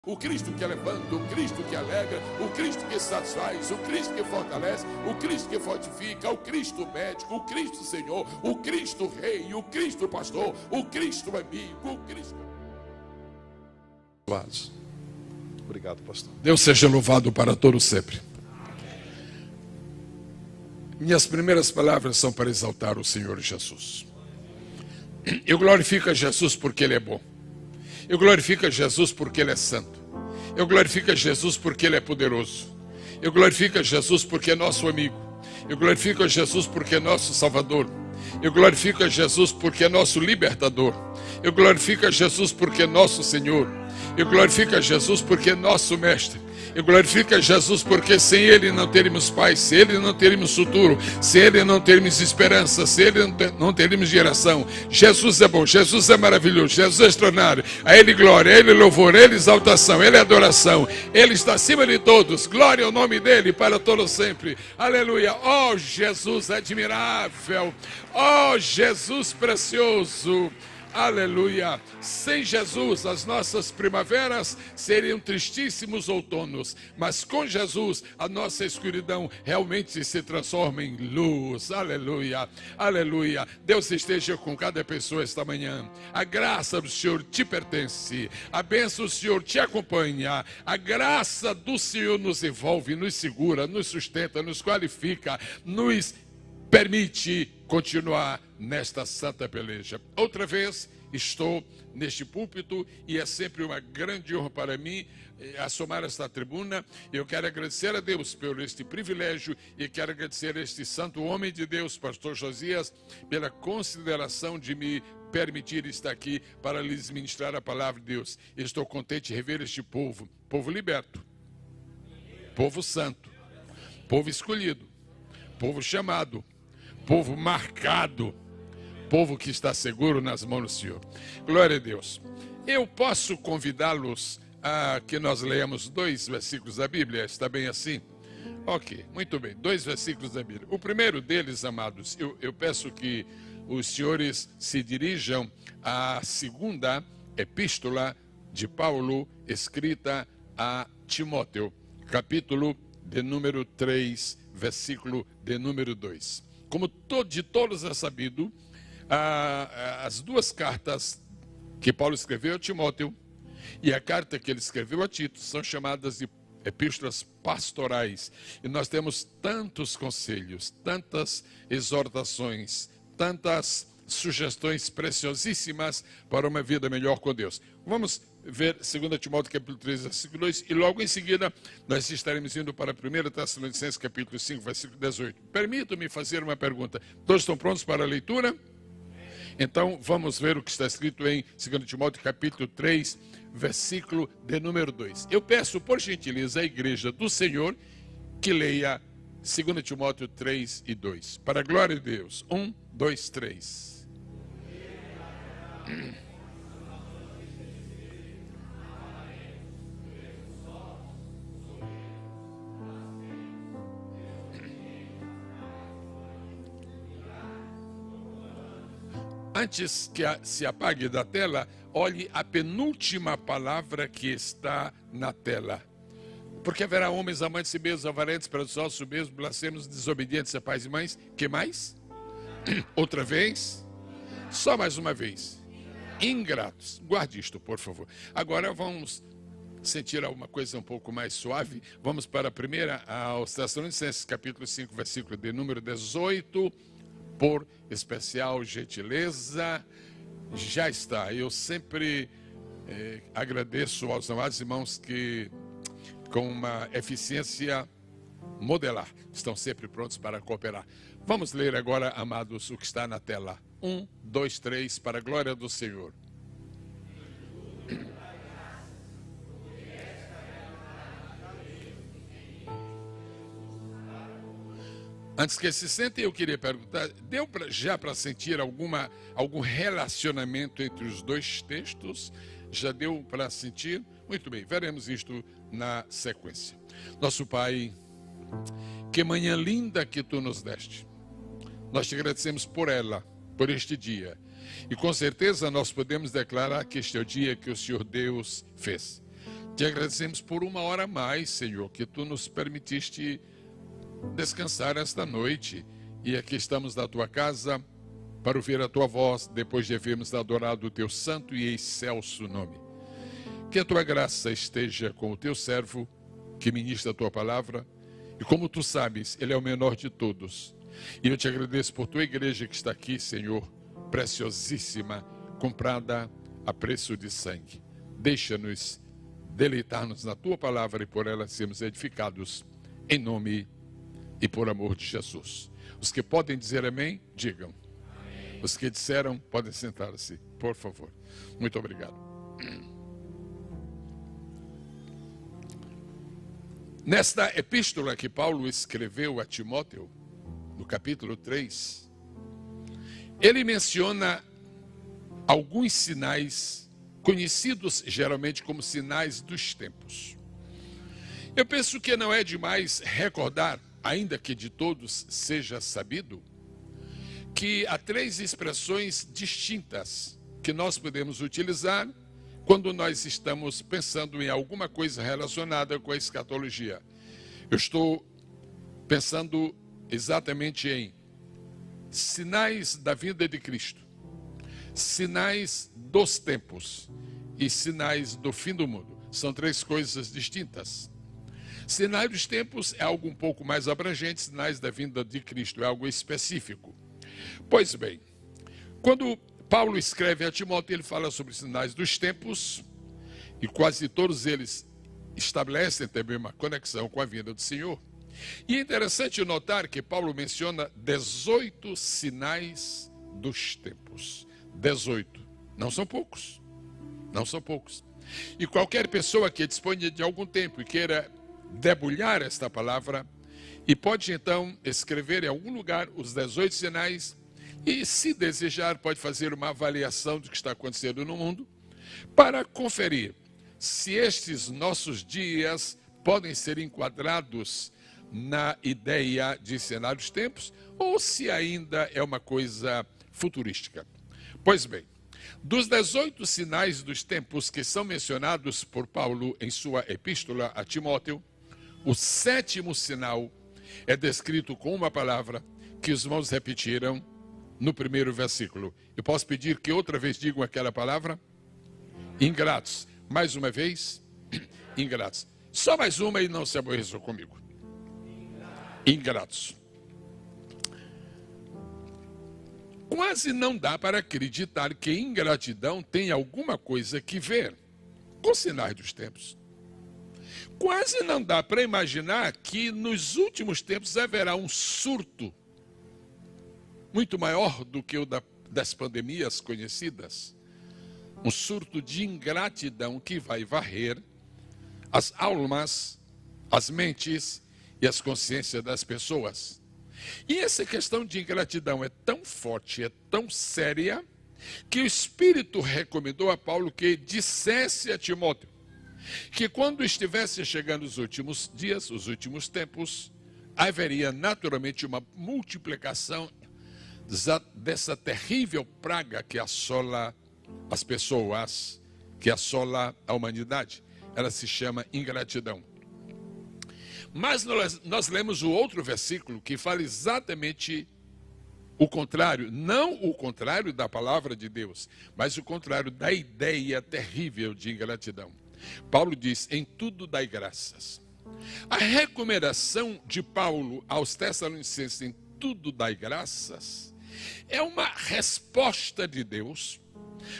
O Cristo que levanta, o Cristo que alegra, o Cristo que satisfaz, o Cristo que fortalece, o Cristo que fortifica, o Cristo médico, o Cristo Senhor, o Cristo Rei, o Cristo Pastor, o Cristo Amigo, o Cristo... Obrigado, pastor. Deus seja louvado para todos sempre. Minhas primeiras palavras são para exaltar o Senhor Jesus. Eu glorifico a Jesus porque Ele é bom. Eu glorifico a Jesus porque Ele é santo. Eu glorifico a Jesus porque Ele é poderoso. Eu glorifico a Jesus porque é nosso amigo. Eu glorifico a Jesus porque é nosso Salvador. Eu glorifico a Jesus porque é nosso libertador. Eu glorifico a Jesus porque é nosso Senhor. Eu glorifico a Jesus porque é nosso mestre. Eu glorifico a Jesus porque sem Ele não teríamos paz, sem Ele não teríamos futuro, sem Ele não teríamos esperança, sem Ele não teríamos geração. Jesus é bom, Jesus é maravilhoso, Jesus é extraordinário. A Ele glória, a Ele louvor, a Ele exaltação, a Ele adoração. Ele está acima de todos. Glória ao nome dEle para todos sempre. Aleluia. Oh Jesus admirável. Oh Jesus precioso. Aleluia. Sem Jesus as nossas primaveras seriam tristíssimos outonos, mas com Jesus a nossa escuridão realmente se transforma em luz. Aleluia, aleluia. Deus esteja com cada pessoa esta manhã. A graça do Senhor te pertence, a bênção do Senhor te acompanha, a graça do Senhor nos envolve, nos segura, nos sustenta, nos qualifica, nos permite continuar nesta santa peleja. Outra vez estou neste púlpito e é sempre uma grande honra para mim assomar esta tribuna. Eu quero agradecer a Deus por este privilégio e quero agradecer a este santo homem de Deus, pastor Josias, pela consideração de me permitir estar aqui para lhes ministrar a palavra de Deus. Estou contente de rever este povo, povo liberto, povo santo, povo escolhido, povo chamado, povo marcado, povo que está seguro nas mãos do Senhor. Glória a Deus. Eu posso convidá-los a que nós leamos 2 versículos da Bíblia? Está bem assim? Ok, muito bem. 2 versículos da Bíblia. O primeiro deles, amados, eu peço que os senhores se dirijam à segunda epístola de Paulo, escrita a Timóteo, capítulo de número 3, versículo de número 2. Como de todos é sabido, as 2 cartas que Paulo escreveu a Timóteo e a carta que ele escreveu a Tito são chamadas de epístolas pastorais. E nós temos tantos conselhos, tantas exortações, tantas sugestões preciosíssimas para uma vida melhor com Deus. Vamos ver 2 Timóteo capítulo 3, versículo 2, e logo em seguida nós estaremos indo para 1 Tessalonicenses capítulo 5, versículo 18. Permitam-me fazer uma pergunta. Todos estão prontos para a leitura? Então vamos ver o que está escrito em 2 Timóteo capítulo 3, versículo de número 2. Eu peço por gentileza à igreja do Senhor que leia 2 Timóteo 3 e 2. Para a glória de Deus. 1, 2, 3. Antes que se apague da tela, olhe a penúltima palavra que está na tela. Porque haverá homens amantes de si mesmos, avarentos, presunçosos, soberbos, blasfemos, desobedientes a pais e mães. Que mais? Outra vez? Só mais uma vez. Ingratos. Guarde isto, por favor. Agora vamos sentir alguma coisa um pouco mais suave. Vamos para a primeira, aos Tessalonicenses, capítulo 5, versículo de número 18. Por especial gentileza, já está. Eu sempre agradeço aos amados irmãos que, com uma eficiência modelar, estão sempre prontos para cooperar. Vamos ler agora, amados, o que está na tela. 1, 2, 3, para a glória do Senhor. Antes que se sentem, eu queria perguntar, deu já para sentir algum relacionamento entre os 2 textos? Já deu para sentir? Muito bem, veremos isto na sequência. Nosso Pai, que manhã linda que Tu nos deste. Nós te agradecemos por ela, por este dia. E com certeza nós podemos declarar que este é o dia que o Senhor Deus fez. Te agradecemos por uma hora a mais, Senhor, que Tu nos permitiste descansar esta noite. E aqui estamos na Tua casa para ouvir a Tua voz, depois de havermos adorado o Teu santo e excelso nome. Que a Tua graça esteja com o Teu servo, que ministra a Tua palavra. E como Tu sabes, ele é o menor de todos. E eu te agradeço por Tua igreja que está aqui, Senhor, preciosíssima, comprada a preço de sangue. Deixa-nos deleitar-nos na Tua palavra e por ela sermos edificados em nome e por amor de Jesus. Os que podem dizer amém, digam. Amém. Os que disseram, podem sentar-se, por favor. Muito obrigado. Nesta epístola que Paulo escreveu a Timóteo, no capítulo 3, ele menciona alguns sinais conhecidos geralmente como sinais dos tempos. Eu penso que não é demais recordar, ainda que de todos seja sabido, que há 3 expressões distintas que nós podemos utilizar quando nós estamos pensando em alguma coisa relacionada com a escatologia. Eu estou pensando exatamente em sinais da vinda de Cristo, sinais dos tempos e sinais do fim do mundo. São 3 coisas distintas. Sinais dos tempos é algo um pouco mais abrangente, sinais da vinda de Cristo é algo específico. Pois bem, quando Paulo escreve a Timóteo, ele fala sobre sinais dos tempos, e quase todos eles estabelecem também uma conexão com a vinda do Senhor. E é interessante notar que Paulo menciona 18 sinais dos tempos. 18. Não são poucos. Não são poucos. E qualquer pessoa que disponha de algum tempo e queira debulhar esta palavra, e pode então escrever em algum lugar os 18 sinais, e se desejar pode fazer uma avaliação do que está acontecendo no mundo, para conferir se estes nossos dias podem ser enquadrados na ideia de sinal dos tempos, ou se ainda é uma coisa futurística. Pois bem, dos 18 sinais dos tempos que são mencionados por Paulo em sua epístola a Timóteo, o 7º sinal é descrito com uma palavra que os irmãos repetiram no primeiro versículo. Eu posso pedir que outra vez digam aquela palavra? Ingratos. Mais uma vez, ingratos. Só mais uma e não se aborreçam comigo. Ingratos. Quase não dá para acreditar que ingratidão tem alguma coisa que ver com sinais dos tempos. Quase não dá para imaginar que nos últimos tempos haverá um surto muito maior do que o das pandemias conhecidas. Um surto de ingratidão que vai varrer as almas, as mentes e as consciências das pessoas. E essa questão de ingratidão é tão forte, é tão séria, que o Espírito recomendou a Paulo que dissesse a Timóteo que quando estivesse chegando os últimos dias, os últimos tempos, haveria naturalmente uma multiplicação dessa terrível praga que assola as pessoas, que assola a humanidade. Ela se chama ingratidão. Mas nós lemos o outro versículo que fala exatamente o contrário, não o contrário da palavra de Deus, mas o contrário da ideia terrível de ingratidão. Paulo diz, em tudo dai graças. A recomendação de Paulo aos Tessalonicenses, em tudo dai graças, é uma resposta de Deus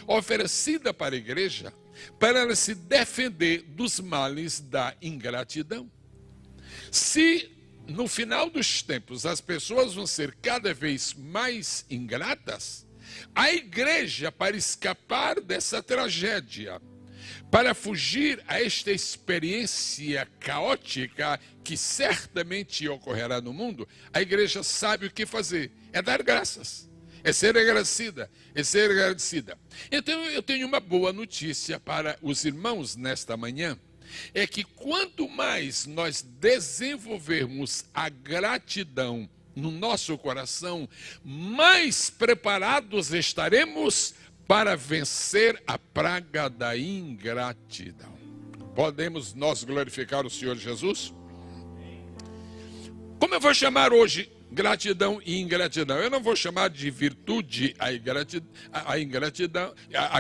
oferecida para a igreja para ela se defender dos males da ingratidão. Se no final dos tempos as pessoas vão ser cada vez mais ingratas, a igreja, para escapar dessa tragédia, para fugir a esta experiência caótica que certamente ocorrerá no mundo, a igreja sabe o que fazer, é dar graças, é ser agradecida, é ser agradecida. Então eu tenho uma boa notícia para os irmãos nesta manhã, é que quanto mais nós desenvolvermos a gratidão no nosso coração, mais preparados estaremos para vencer a praga da ingratidão. podemos nós glorificar o Senhor Jesus? Como eu vou chamar hoje gratidão e ingratidão? Eu não vou chamar de virtude a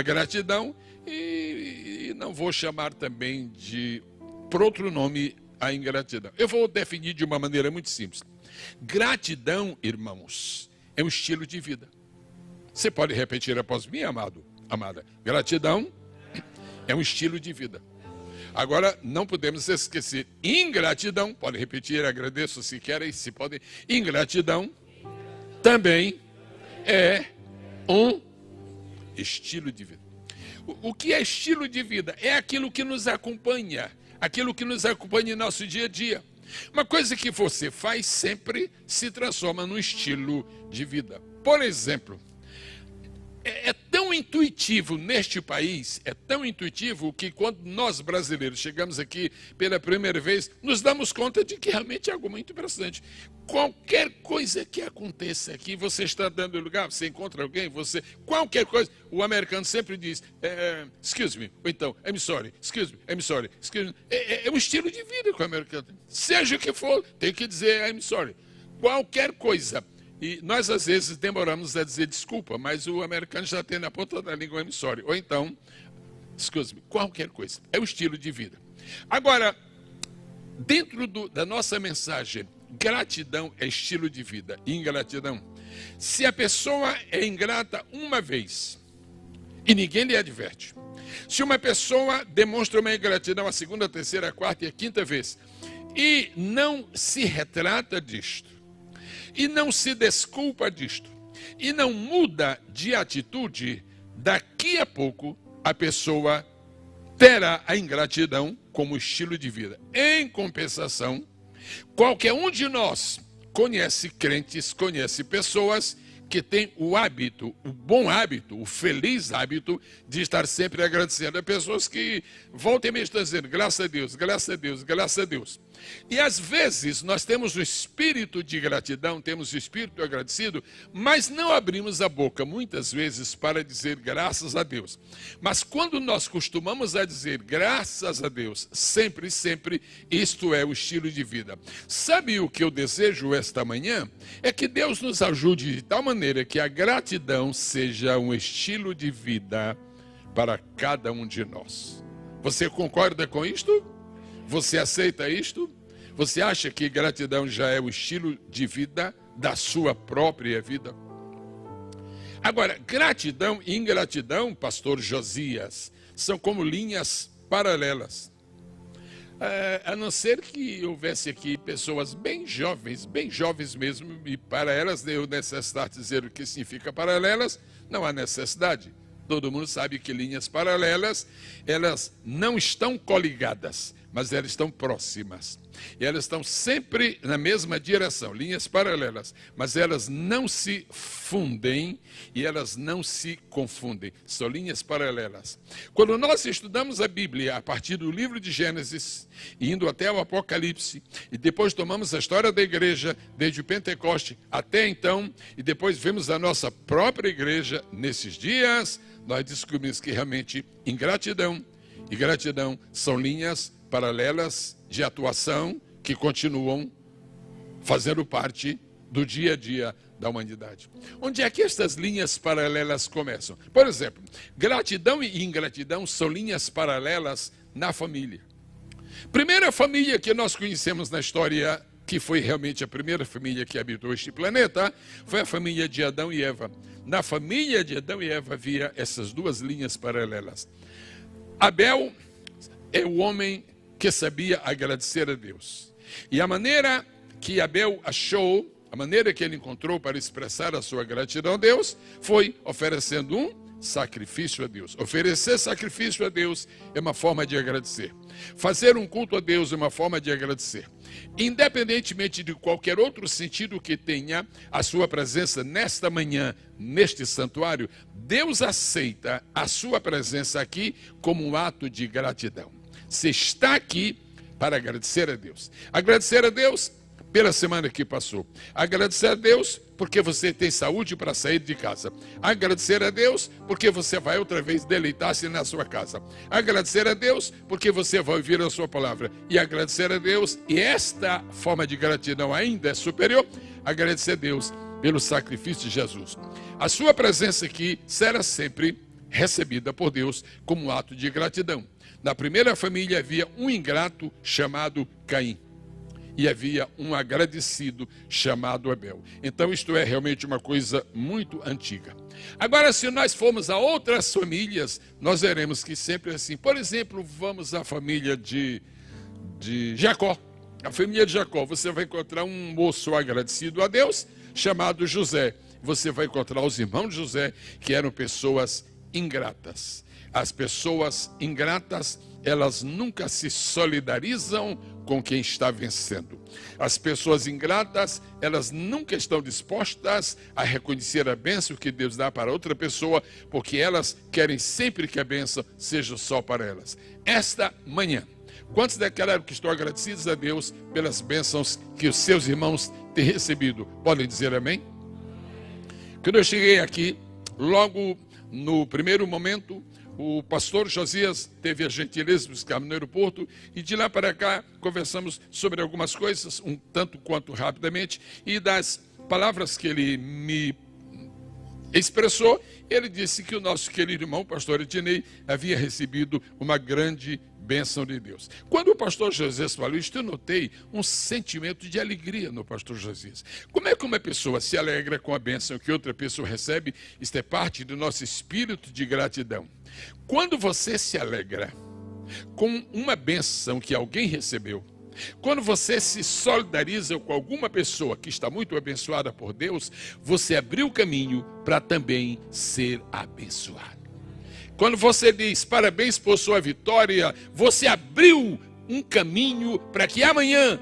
gratidão e não vou chamar também de, por outro nome, a ingratidão. Eu vou definir de uma maneira muito simples. Gratidão, irmãos, é um estilo de vida. Você pode repetir após mim, amada. Gratidão é um estilo de vida. Agora, não podemos esquecer, ingratidão, pode repetir, agradeço se querem, se podem. Ingratidão também é um estilo de vida. O que é estilo de vida? É aquilo que nos acompanha em nosso dia a dia. Uma coisa que você faz sempre se transforma num estilo de vida. Por exemplo, é tão intuitivo neste país, é tão intuitivo que quando nós brasileiros chegamos aqui pela primeira vez, nos damos conta de que realmente é algo muito interessante. Qualquer coisa que aconteça aqui, você está dando lugar, você encontra alguém, qualquer coisa, o americano sempre diz, excuse me, ou então, I'm sorry, excuse me, I'm sorry, excuse me. É um estilo de vida que o americano tem. Seja o que for, tem que dizer I'm sorry. Qualquer coisa. E nós, às vezes, demoramos a dizer desculpa, mas o americano já tem na ponta da língua I'm sorry. Ou então, excuse me, qualquer coisa. É o estilo de vida. Agora, dentro da nossa mensagem, gratidão é estilo de vida. Ingratidão. Se a pessoa é ingrata uma vez e ninguém lhe adverte, se uma pessoa demonstra uma ingratidão a segunda, a terceira, a quarta e a quinta vez e não se retrata disto, e não se desculpa disto, e não muda de atitude, daqui a pouco a pessoa terá a ingratidão como estilo de vida. Em compensação, qualquer um de nós conhece crentes, conhece pessoas que têm o hábito, o bom hábito, o feliz hábito de estar sempre agradecendo a pessoas que voltam e meia estão dizendo graças a Deus, graças a Deus, graças a Deus. E às vezes nós temos o espírito de gratidão, temos o espírito agradecido, mas não abrimos a boca muitas vezes para dizer graças a Deus. Mas quando nós costumamos a dizer graças a Deus, sempre, sempre, isto é o estilo de vida. Sabe o que eu desejo esta manhã? É que Deus nos ajude de tal maneira que a gratidão seja um estilo de vida para cada um de nós. Você concorda com isto? Você aceita isto? Você acha que gratidão já é o estilo de vida da sua própria vida? Agora, gratidão e ingratidão, pastor Josias, são como linhas paralelas. A não ser que houvesse aqui pessoas bem jovens mesmo, e para elas eu necessitar dizer o que significa paralelas, não há necessidade. Todo mundo sabe que linhas paralelas, elas não estão coligadas, mas elas estão próximas. E elas estão sempre na mesma direção, linhas paralelas, mas elas não se fundem e elas não se confundem. São linhas paralelas. Quando nós estudamos a Bíblia a partir do livro de Gênesis, indo até o Apocalipse, e depois tomamos a história da igreja, desde o Pentecoste até então, e depois vemos a nossa própria igreja nesses dias, nós descobrimos que realmente ingratidão e gratidão são linhas paralelas de atuação que continuam fazendo parte do dia a dia da humanidade. Onde é que estas linhas paralelas começam? Por exemplo, gratidão e ingratidão são linhas paralelas na família. Primeira família que nós conhecemos na história, que foi realmente a primeira família que habitou este planeta, foi a família de Adão e Eva. Na família de Adão e Eva havia essas duas linhas paralelas. Abel é o homem que sabia agradecer a Deus. E a maneira que Abel achou, a maneira que ele encontrou para expressar a sua gratidão a Deus, foi oferecendo um sacrifício a Deus. Oferecer sacrifício a Deus é uma forma de agradecer. Fazer um culto a Deus é uma forma de agradecer. Independentemente de qualquer outro sentido que tenha a sua presença nesta manhã, neste santuário, Deus aceita a sua presença aqui como um ato de gratidão. Você está aqui para agradecer a Deus. Agradecer a Deus pela semana que passou. Agradecer a Deus porque você tem saúde para sair de casa. Agradecer a Deus porque você vai outra vez deleitar-se na sua casa. Agradecer a Deus porque você vai ouvir a sua palavra. E agradecer a Deus, e esta forma de gratidão ainda é superior, agradecer a Deus pelo sacrifício de Jesus. A sua presença aqui será sempre recebida por Deus como um ato de gratidão. Na primeira família havia um ingrato chamado Caim. E havia um agradecido chamado Abel. Então isto é realmente uma coisa muito antiga. Agora, se nós formos a outras famílias, nós veremos que sempre é assim. Por exemplo, vamos à família de Jacó. A família de Jacó, você vai encontrar um moço agradecido a Deus, chamado José. Você vai encontrar os irmãos de José, que eram pessoas ingratas. As pessoas ingratas, elas nunca se solidarizam com quem está vencendo. As pessoas ingratas, elas nunca estão dispostas a reconhecer a bênção que Deus dá para outra pessoa, porque elas querem sempre que a bênção seja só para elas. Esta manhã, quantos declararam que estão agradecidos a Deus pelas bênçãos que os seus irmãos têm recebido? Podem dizer amém? Quando eu cheguei aqui, logo no primeiro momento, o pastor Josias teve a gentileza de buscar-me no aeroporto e de lá para cá conversamos sobre algumas coisas, um tanto quanto rapidamente, e das palavras que ele me expressou, ele disse que o nosso querido irmão, o pastor Ednei, havia recebido uma grande bênção de Deus. Quando o pastor Josias falou isso, eu notei um sentimento de alegria no pastor Josias. Como é que uma pessoa se alegra com a bênção que outra pessoa recebe? Isto é parte do nosso espírito de gratidão. Quando você se alegra com uma bênção que alguém recebeu, quando você se solidariza com alguma pessoa que está muito abençoada por Deus, você abriu o caminho para também ser abençoado. Quando você diz parabéns por sua vitória, você abriu um caminho para que amanhã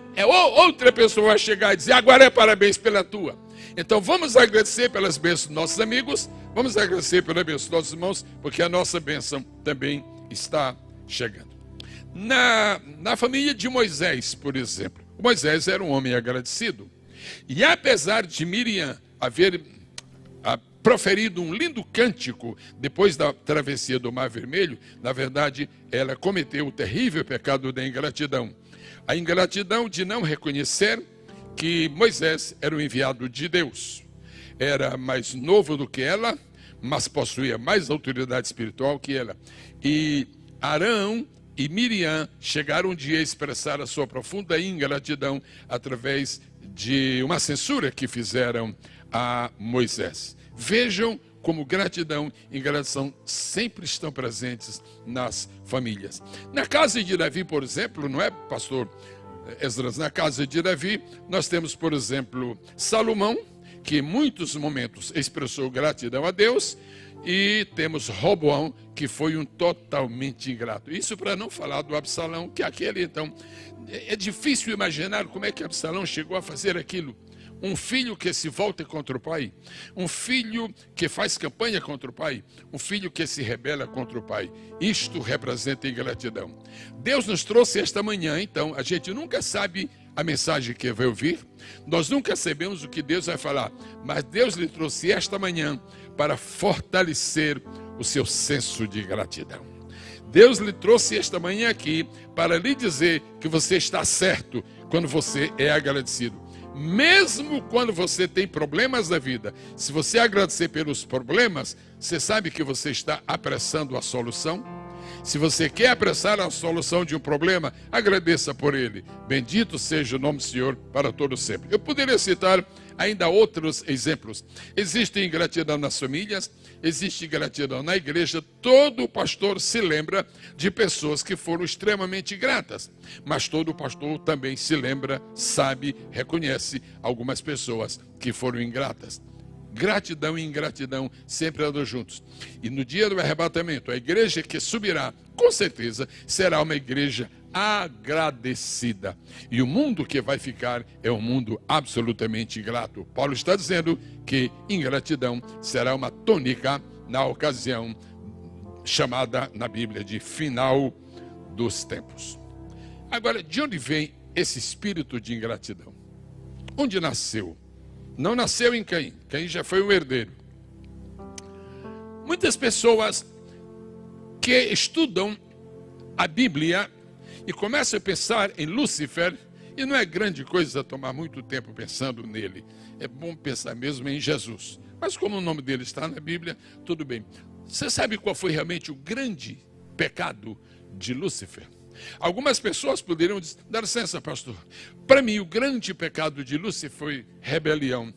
outra pessoa vai chegar e dizer agora é parabéns pela tua. Então vamos agradecer pelas bênçãos dos nossos amigos, vamos agradecer pela bênção dos nossos irmãos, porque a nossa bênção também está chegando. Na família de Moisés, por exemplo, Moisés era um homem agradecido. E apesar de Miriam haver proferido um lindo cântico depois da travessia do Mar Vermelho, na verdade, ela cometeu o terrível pecado da ingratidão. A ingratidão de não reconhecer que Moisés era o enviado de Deus. Era mais novo do que ela, mas possuía mais autoridade espiritual que ela. E Arão e Miriam chegaram um dia a expressar a sua profunda ingratidão através de uma censura que fizeram a Moisés. Vejam como gratidão e ingratidão sempre estão presentes nas famílias. Na casa de Davi, por exemplo, não é, pastor Esdras? Na casa de Davi, nós temos, por exemplo, Salomão, que em muitos momentos expressou gratidão a Deus, e temos Roboão, que foi um totalmente ingrato. Isso para não falar do Absalão, que aquele, então, é difícil imaginar como é que Absalão chegou a fazer aquilo. Um filho que se volta contra o pai, um filho que faz campanha contra o pai, um filho que se rebela contra o pai. Isto representa ingratidão. Deus nos trouxe esta manhã, então, a gente nunca sabe a mensagem que vai ouvir, nós nunca sabemos o que Deus vai falar, mas Deus lhe trouxe esta manhã para fortalecer o seu senso de gratidão. Deus lhe trouxe esta manhã aqui para lhe dizer que você está certo quando você é agradecido. Mesmo quando você tem problemas na vida, se você agradecer pelos problemas, você sabe que você está apressando a solução? Se você quer apressar a solução de um problema, agradeça por ele. Bendito seja o nome do Senhor para todo sempre. Eu poderia citar ainda outros exemplos. Existe ingratidão nas famílias, existe ingratidão na igreja. Todo pastor se lembra de pessoas que foram extremamente gratas, mas todo pastor também se lembra, sabe, reconhece algumas pessoas que foram ingratas. Gratidão e ingratidão sempre andam juntos. E no dia do arrebatamento, a igreja que subirá, com certeza, será uma igreja agradecida. E o mundo que vai ficar é um mundo absolutamente ingrato. Paulo está dizendo que ingratidão será uma tônica na ocasião chamada na Bíblia de final dos tempos. Agora, de onde vem esse espírito de ingratidão? Onde nasceu? Não nasceu em Caim. Caim já foi um herdeiro. Muitas pessoas que estudam a Bíblia e começam a pensar em Lúcifer, e não é grande coisa tomar muito tempo pensando nele. É bom pensar mesmo em Jesus. Mas como o nome dele está na Bíblia, tudo bem. Você sabe qual foi realmente o grande pecado de Lúcifer? Algumas pessoas poderiam dizer, dá licença, pastor. Para mim, o grande pecado de Lúcifer foi rebelião.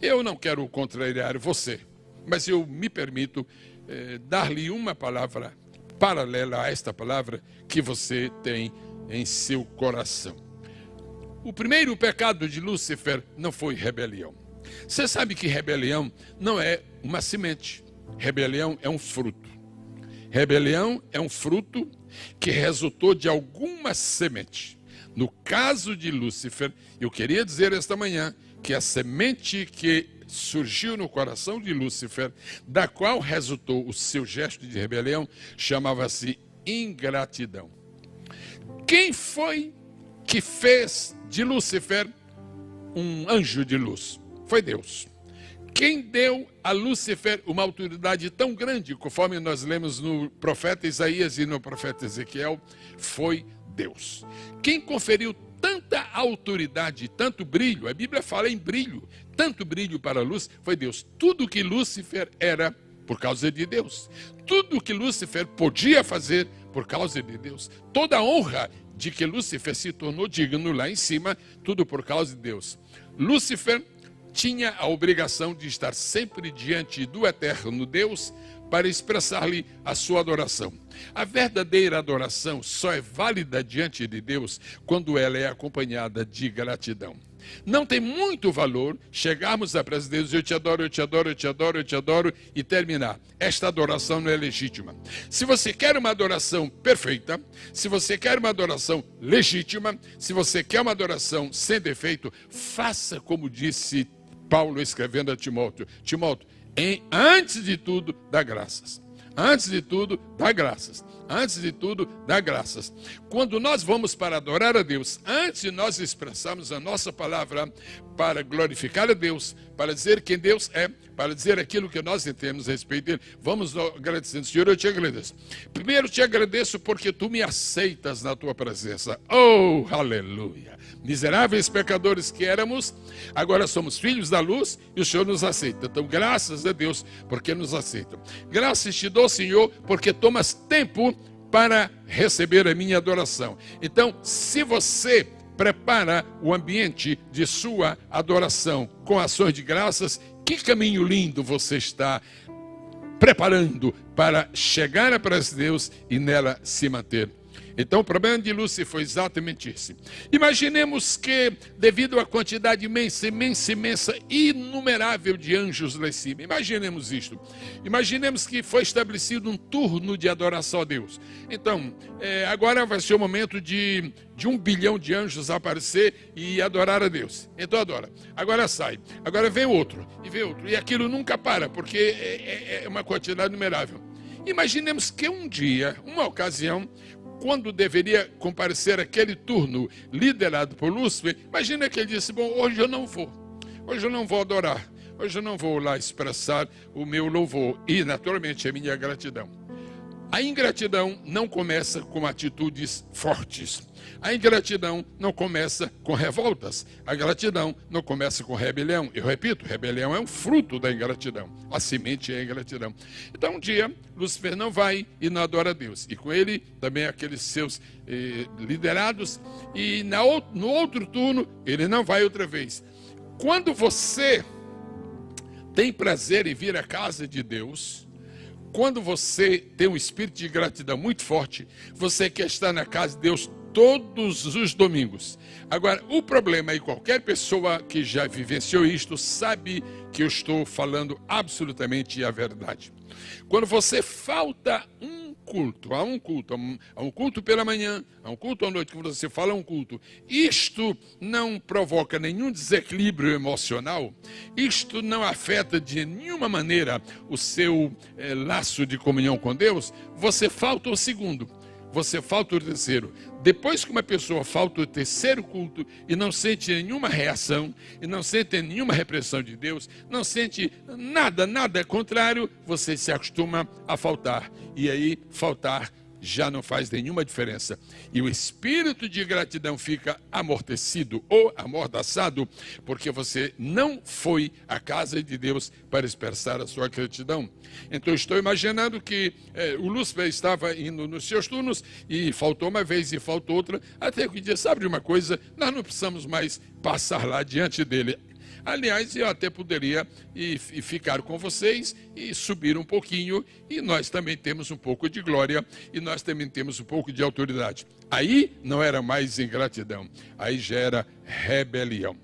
Eu não quero contrariar você, mas eu me permito dar-lhe uma palavra paralela a esta palavra que você tem em seu coração. O primeiro pecado de Lúcifer não foi rebelião. Você sabe que rebelião não é uma semente. Rebelião é um fruto. Rebelião é um fruto que resultou de alguma semente. No caso de Lúcifer, eu queria dizer esta manhã que a semente que surgiu no coração de Lúcifer, da qual resultou o seu gesto de rebelião, chamava-se ingratidão. Quem foi que fez de Lúcifer um anjo de luz? Foi Deus. Quem deu a Lúcifer uma autoridade tão grande, conforme nós lemos no profeta Isaías e no profeta Ezequiel, foi Deus. Quem conferiu tanta autoridade, tanto brilho, a Bíblia fala em brilho, tanto brilho para a luz, foi Deus. Tudo que Lúcifer era, por causa de Deus. Tudo que Lúcifer podia fazer, por causa de Deus. Toda a honra de que Lúcifer se tornou digno lá em cima, tudo por causa de Deus. Lúcifer tinha a obrigação de estar sempre diante do eterno Deus para expressar-lhe a sua adoração. A verdadeira adoração só é válida diante de Deus quando ela é acompanhada de gratidão. Não tem muito valor chegarmos à presença de Deus, eu te adoro, eu te adoro, eu te adoro, eu te adoro, e terminar. Esta adoração não é legítima. Se você quer uma adoração perfeita, se você quer uma adoração legítima, se você quer uma adoração sem defeito, faça como disse Paulo escrevendo a Timóteo. Timóteo, antes de tudo, dá graças. Antes de tudo, dá graças. Antes de tudo, dá graças. Quando nós vamos para adorar a Deus, antes de nós expressarmos a nossa palavra para glorificar a Deus, para dizer quem Deus é, para dizer aquilo que nós entendemos a respeito dele, vamos agradecendo. Senhor, eu te agradeço. Primeiro te agradeço porque tu me aceitas na tua presença. Oh, aleluia. Miseráveis pecadores que éramos, agora somos filhos da luz e o Senhor nos aceita. Então, graças a Deus porque nos aceita. Graças te dou, Senhor, porque tomas tempo para receber a minha adoração. Então, se você prepara o ambiente de sua adoração com ações de graças, que caminho lindo você está preparando para chegar à presença de Deus e nela se manter. Então o problema de Lúcifer foi exatamente esse. Imaginemos que, devido à quantidade imensa, inumerável de anjos lá em cima, imaginemos isto. Imaginemos que foi estabelecido um turno de adoração a Deus. Então, agora vai ser o momento de 1 bilhão de anjos aparecer e adorar a Deus. Então adora. Agora sai. Agora vem outro. E vem outro. E aquilo nunca para, porque é uma quantidade inumerável. Imaginemos que um dia, uma ocasião, quando deveria comparecer aquele turno liderado por Lúcifer, imagina que ele disse, bom, hoje eu não vou adorar, hoje eu não vou lá expressar o meu louvor e naturalmente a minha gratidão. A ingratidão não começa com atitudes fortes. A ingratidão não começa com revoltas. A gratidão não começa com rebelião. Eu repito, rebelião é um fruto da ingratidão. A semente é a ingratidão. Então um dia, Lúcifer não vai e não adora a Deus. E com ele também aqueles seus liderados. E no outro turno, ele não vai outra vez. Quando você tem prazer em vir à casa de Deus, quando você tem um espírito de gratidão muito forte, você quer estar na casa de Deus todos os domingos. Agora, o problema é que qualquer pessoa que já vivenciou isto sabe que eu estou falando absolutamente a verdade. Quando você falta há um culto pela manhã, há um culto à noite, quando você fala um culto, isto não provoca nenhum desequilíbrio emocional, isto não afeta de nenhuma maneira o seu laço de comunhão com Deus, você falta o segundo. você falta o terceiro. Depois que uma pessoa falta o terceiro culto e não sente nenhuma reação, e não sente nenhuma repressão de Deus, não sente nada contrário, você se acostuma a faltar. E aí, faltar já não faz nenhuma diferença. E o espírito de gratidão fica amortecido ou amordaçado, porque você não foi à casa de Deus para expressar a sua gratidão. Então estou imaginando que o Lúcifer estava indo nos seus turnos e faltou uma vez e faltou outra, até que o dia, sabe de uma coisa, nós não precisamos mais passar lá diante dele. Aliás, eu até poderia ficar com vocês e subir um pouquinho, e nós também temos um pouco de glória, e nós também temos um pouco de autoridade. Aí não era mais ingratidão, aí já era rebelião.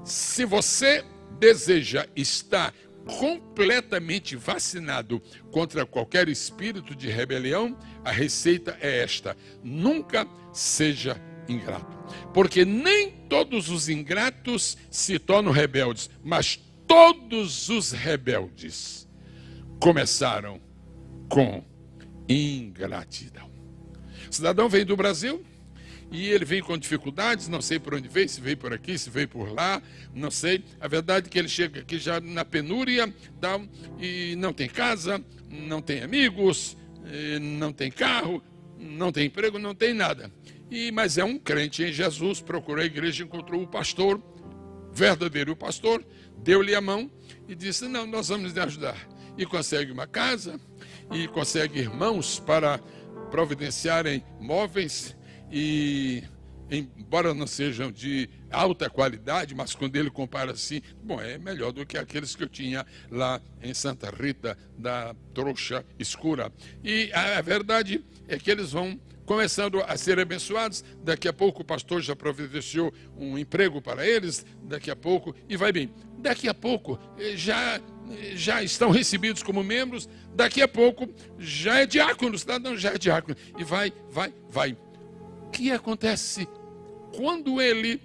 Se você deseja estar completamente vacinado contra qualquer espírito de rebelião, a receita é esta: nunca seja ingrato. Porque nem todos os ingratos se tornam rebeldes, mas todos os rebeldes começaram com ingratidão. O cidadão vem do Brasil e ele vem com dificuldades, não sei por onde veio, se veio por aqui, se veio por lá, não sei. A verdade é que ele chega aqui já na penúria, e não tem casa, não tem amigos, não tem carro, não tem emprego, não tem nada. Mas é um crente em Jesus, procurou a igreja, encontrou o pastor, verdadeiro pastor, deu-lhe a mão e disse: não, nós vamos lhe ajudar. E consegue uma casa, e consegue irmãos para providenciarem móveis, e embora não sejam de alta qualidade, mas quando ele compara assim, bom, é melhor do que aqueles que eu tinha lá em Santa Rita da Trouxa Escura. E a verdade é que eles vão começando a ser abençoados. Daqui a pouco o pastor já providenciou um emprego para eles, daqui a pouco, e vai bem. Daqui a pouco já estão recebidos como membros, daqui a pouco já é diácono, o cidadão já é diácono, e vai. O que acontece quando ele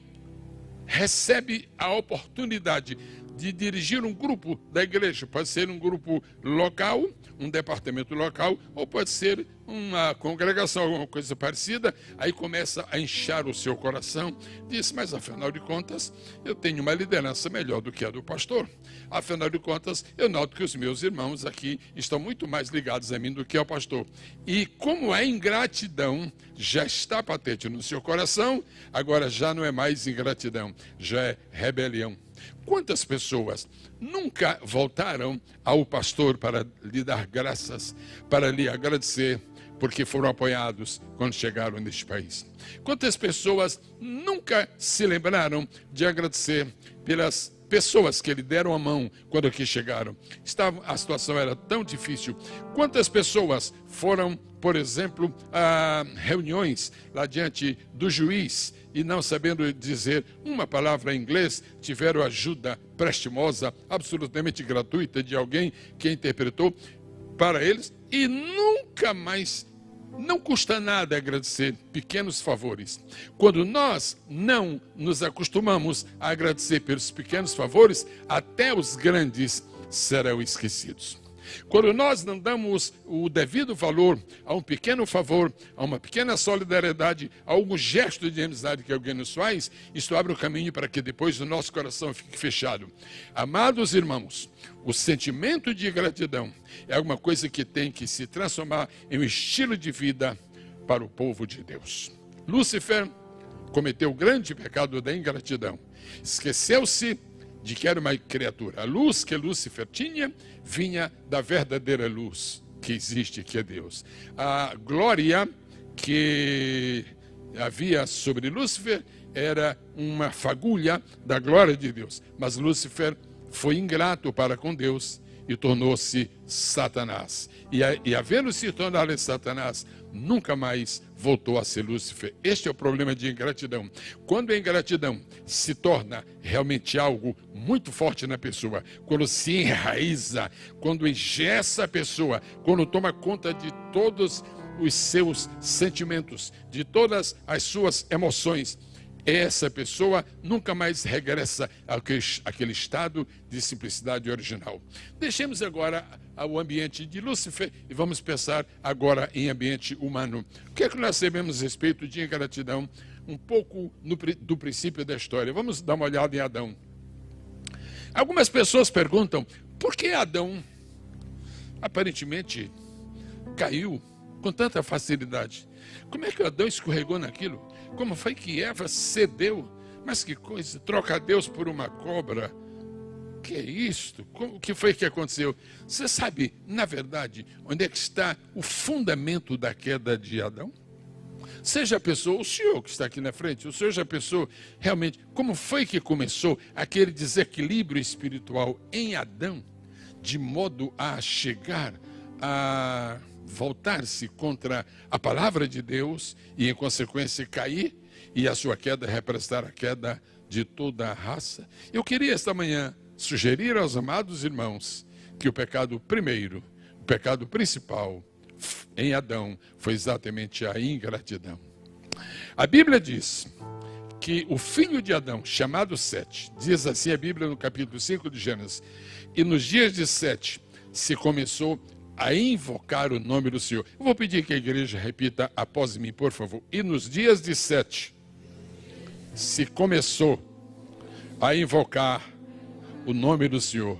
recebe a oportunidade de dirigir um grupo da igreja? Pode ser um grupo local, um departamento local, ou pode ser uma congregação, alguma coisa parecida. Aí começa a inchar o seu coração, diz: mas afinal de contas, eu tenho uma liderança melhor do que a do pastor. Afinal de contas, eu noto que os meus irmãos aqui estão muito mais ligados a mim do que ao pastor. E como a ingratidão já está patente no seu coração, agora já não é mais ingratidão, já é rebelião. Quantas pessoas nunca voltaram ao pastor para lhe dar graças, para lhe agradecer, porque foram apoiados quando chegaram neste país? Quantas pessoas nunca se lembraram de agradecer pelas pessoas que lhe deram a mão quando aqui chegaram? A situação era tão difícil. Quantas pessoas foram, por exemplo, a reuniões lá diante do juiz e, não sabendo dizer uma palavra em inglês, tiveram ajuda prestimosa, absolutamente gratuita, de alguém que interpretou para eles, e nunca mais. Não custa nada agradecer pequenos favores. Quando nós não nos acostumamos a agradecer pelos pequenos favores, até os grandes serão esquecidos. Quando nós não damos o devido valor a um pequeno favor, a uma pequena solidariedade, a algum gesto de amizade que alguém nos faz, isso abre o caminho para que depois o nosso coração fique fechado. Amados irmãos, o sentimento de gratidão é alguma coisa que tem que se transformar em um estilo de vida para o povo de Deus. Lúcifer cometeu o grande pecado da ingratidão. Esqueceu-se de que era uma criatura. A luz que Lúcifer tinha vinha da verdadeira luz que existe, que é Deus. A glória que havia sobre Lúcifer era uma fagulha da glória de Deus. Mas Lúcifer foi ingrato para com Deus e tornou-se Satanás. E havendo se tornado Satanás, nunca mais voltou a ser Lúcifer. Este é o problema de ingratidão. Quando a ingratidão se torna realmente algo muito forte na pessoa, quando se enraiza, quando engessa a pessoa, quando toma conta de todos os seus sentimentos, de todas as suas emoções, essa pessoa nunca mais regressa àquele estado de simplicidade original. Deixemos agora o ambiente de Lúcifer e vamos pensar agora em ambiente humano. O que é que nós sabemos a respeito de ingratidão? Um pouco do princípio da história. Vamos dar uma olhada em Adão. Algumas pessoas perguntam, por que Adão aparentemente caiu com tanta facilidade? Como é que Adão escorregou naquilo? Como foi que Eva cedeu? Mas que coisa, troca Deus por uma cobra. Que é isto? O que foi que aconteceu? Você sabe, na verdade, onde é que está o fundamento da queda de Adão? Você já pensou, o senhor que está aqui na frente, o senhor já pensou realmente como foi que começou aquele desequilíbrio espiritual em Adão, de modo a chegar a voltar-se contra a palavra de Deus e, em consequência, cair, e a sua queda representar a queda de toda a raça? Eu queria esta manhã sugerir aos amados irmãos que o pecado primeiro, o pecado principal em Adão foi exatamente a ingratidão. A Bíblia diz que o filho de Adão, chamado Sete, diz assim a Bíblia no capítulo 5 de Gênesis, e nos dias de Sete se começou a invocar o nome do Senhor. Eu vou pedir que a igreja repita após mim, por favor. E nos dias de Sete se começou a invocar o nome do Senhor.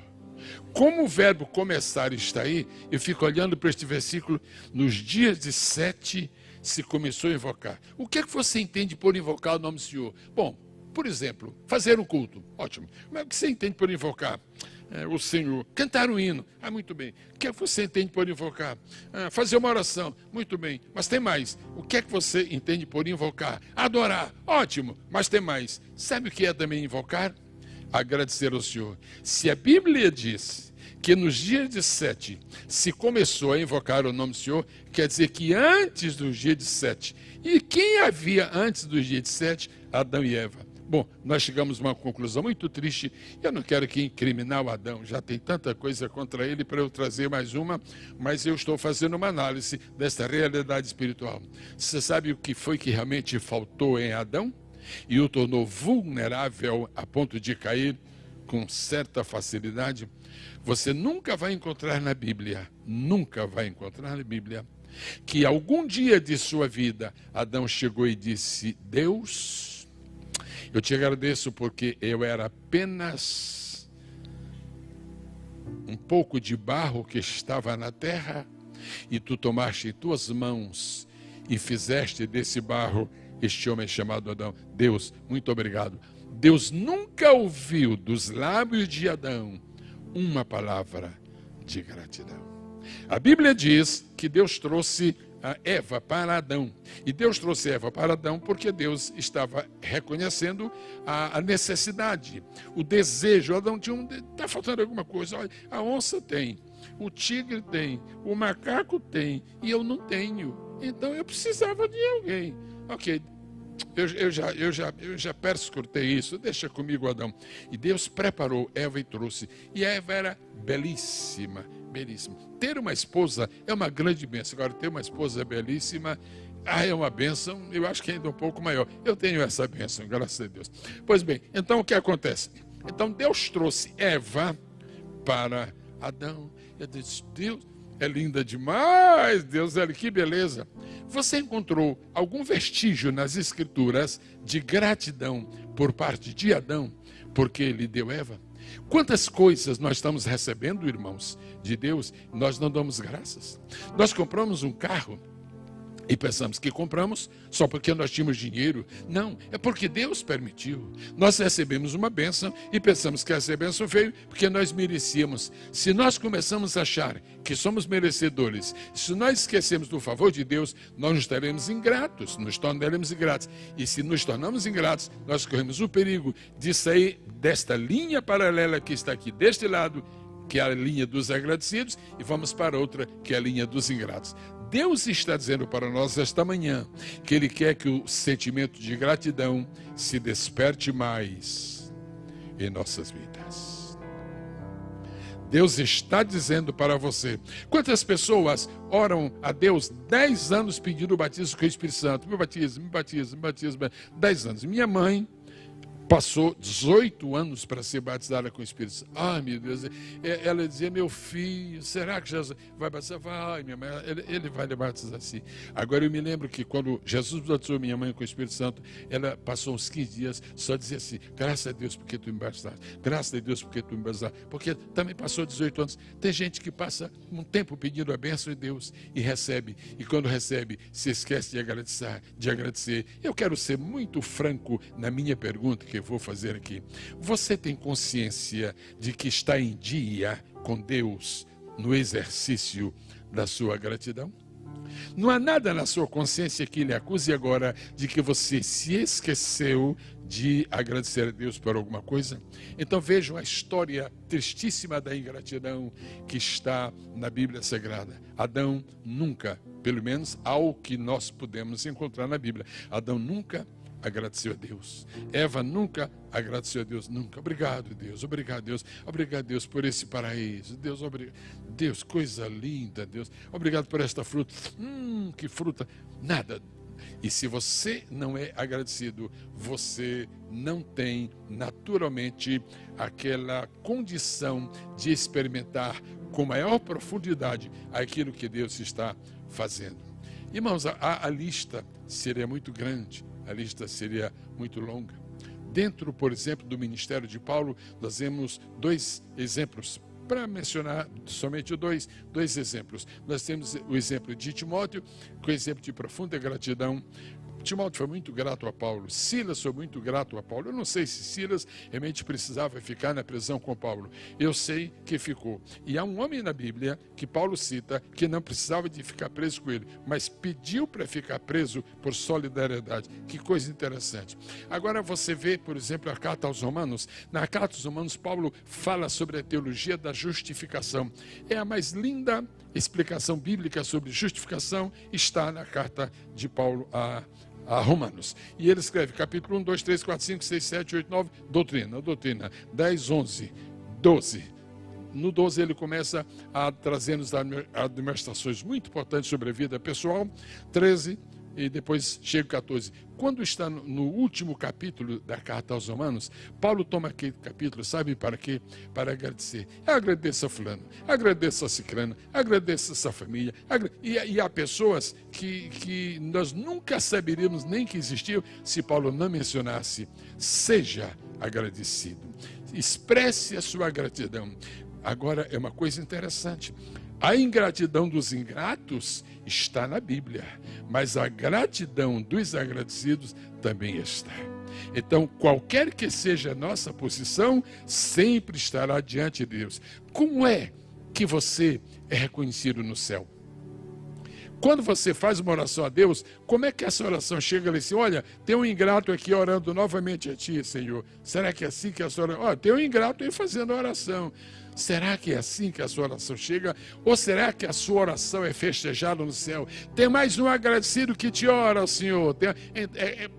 Como o verbo começar está aí, eu fico olhando para este versículo, nos dias de Sete se começou a invocar. O que é que você entende por invocar o nome do Senhor? Bom, por exemplo, fazer um culto, ótimo. Mas o que você entende por invocar o Senhor? Cantar um hino, muito bem. O que é que você entende por invocar? Fazer uma oração, muito bem. Mas tem mais. O que é que você entende por invocar? Adorar, ótimo. Mas tem mais. Sabe o que é também invocar? Agradecer ao Senhor. Se a Bíblia diz que nos dias de Sete se começou a invocar o nome do Senhor, quer dizer que antes dos dias de Sete. E quem havia antes dos dias de Sete? Adão e Eva. Bom, nós chegamos a uma conclusão muito triste. Eu não quero aqui incriminar o Adão, já tem tanta coisa contra ele para eu trazer mais uma, mas eu estou fazendo uma análise desta realidade espiritual. Você sabe o que foi que realmente faltou em Adão? E o tornou vulnerável a ponto de cair com certa facilidade? Você nunca vai encontrar na Bíblia, que algum dia de sua vida, Adão chegou e disse, Deus, eu te agradeço porque eu era apenas um pouco de barro que estava na terra, e tu tomaste em tuas mãos e fizeste desse barro este homem chamado Adão. Deus, muito obrigado. Deus nunca ouviu dos lábios de Adão uma palavra de gratidão. A Bíblia diz que Deus trouxe a Eva para Adão. E Deus trouxe Eva para Adão porque Deus estava reconhecendo a necessidade, o desejo. Adão tinha está faltando alguma coisa. Olha, a onça tem, o tigre tem, o macaco tem, e eu não tenho. Então eu precisava de alguém. Ok, eu já perscrutei isso, deixa comigo, Adão. E Deus preparou Eva e trouxe. E Eva era belíssima, belíssima. Ter uma esposa é uma grande bênção. Agora, ter uma esposa belíssima, é uma bênção, eu acho que ainda um pouco maior. Eu tenho essa bênção, graças a Deus. Pois bem, então o que acontece? Então Deus trouxe Eva para Adão. Eu disse, Deus, é linda demais, Deus, olha que beleza. Você encontrou algum vestígio nas Escrituras de gratidão por parte de Adão, porque ele deu Eva? Quantas coisas nós estamos recebendo, irmãos, de Deus, nós não damos graças. Nós compramos um carro e pensamos que compramos só porque nós tínhamos dinheiro. Não, é porque Deus permitiu. Nós recebemos uma bênção e pensamos que essa bênção veio porque nós merecíamos. Se nós começamos a achar que somos merecedores, se nós esquecemos do favor de Deus, nós nos tornaremos ingratos, E se nos tornamos ingratos, nós corremos o perigo de sair desta linha paralela que está aqui deste lado, que é a linha dos agradecidos, e vamos para outra, que é a linha dos ingratos. Deus está dizendo para nós esta manhã que Ele quer que o sentimento de gratidão se desperte mais em nossas vidas. Deus está dizendo para você. Quantas pessoas oram a Deus 10 anos pedindo o batismo com o Espírito Santo? Me batiza, me batiza, me batiza. 10 anos. Minha mãe passou 18 anos para ser batizada com o Espírito Santo. Ai, meu Deus. Ela dizia, meu filho, será que Jesus vai batizar? Vai, minha mãe, ele vai lhe batizar assim. Agora eu me lembro que quando Jesus batizou minha mãe com o Espírito Santo, ela passou uns 15 dias só dizia assim, graças a Deus porque tu me batizaste, graças a Deus porque tu me batizaste, porque também passou 18 anos. Tem gente que passa um tempo pedindo a bênção de Deus e recebe, e quando recebe, se esquece de agradecer. Eu quero ser muito franco na minha pergunta que eu vou fazer aqui. Você tem consciência de que está em dia com Deus no exercício da sua gratidão? Não há nada na sua consciência que lhe acuse agora de que você se esqueceu de agradecer a Deus por alguma coisa? Então vejam a história tristíssima da ingratidão que está na Bíblia Sagrada. Adão nunca, pelo menos ao que nós podemos encontrar na Bíblia, Adão nunca agradeceu a Deus. Eva nunca agradeceu a Deus, nunca. Obrigado, Deus, obrigado, Deus, obrigado, Deus, por esse paraíso. Deus, obrigado. Deus, coisa linda, Deus. Obrigado por esta fruta. Que fruta. Nada. E se você não é agradecido, você não tem naturalmente aquela condição de experimentar com maior profundidade aquilo que Deus está fazendo. Irmãos, a lista seria muito grande. A lista seria muito longa. Dentro, por exemplo, do ministério de Paulo, nós temos 2 exemplos. Para mencionar somente dois exemplos. Nós temos o exemplo de Timóteo, com o exemplo de profunda gratidão. Timóteo foi muito grato a Paulo. Silas foi muito grato a Paulo. Eu não sei se Silas realmente precisava ficar na prisão com Paulo. Eu sei que ficou. E há um homem na Bíblia que Paulo cita que não precisava de ficar preso com ele, mas pediu para ficar preso por solidariedade. Que coisa interessante. Agora você vê, por exemplo, a carta aos Romanos. Na carta aos Romanos, Paulo fala sobre a teologia da justificação. É a mais linda explicação bíblica sobre justificação, está na carta de Paulo a Romanos. E ele escreve capítulo 1, 2, 3, 4, 5, 6, 7, 8, 9, doutrina, 10, 11, 12. No 12 ele começa a trazer-nos administrações muito importantes sobre a vida pessoal, 13, e depois chega o 14. Quando está no último capítulo da carta aos Romanos, Paulo toma aquele capítulo, sabe para quê? Para agradecer. Agradeça a fulano, agradeça a ciclano, agradeça a essa família. E há pessoas que nós nunca saberíamos nem que existiam se Paulo não mencionasse. Seja agradecido. Expresse a sua gratidão. Agora, é uma coisa interessante. A ingratidão dos ingratos está na Bíblia, mas a gratidão dos agradecidos também está. Então, qualquer que seja a nossa posição, sempre estará diante de Deus. Como é que você é reconhecido no céu? Quando você faz uma oração a Deus, como é que essa oração chega ali assim, olha, tem um ingrato aqui orando novamente a Ti, Senhor. Será que é assim que a sua oração... Olha, tem um ingrato aí fazendo a oração. Será que é assim que a sua oração chega? Ou será que a sua oração é festejada no céu? Tem mais um agradecido que te ora, Senhor.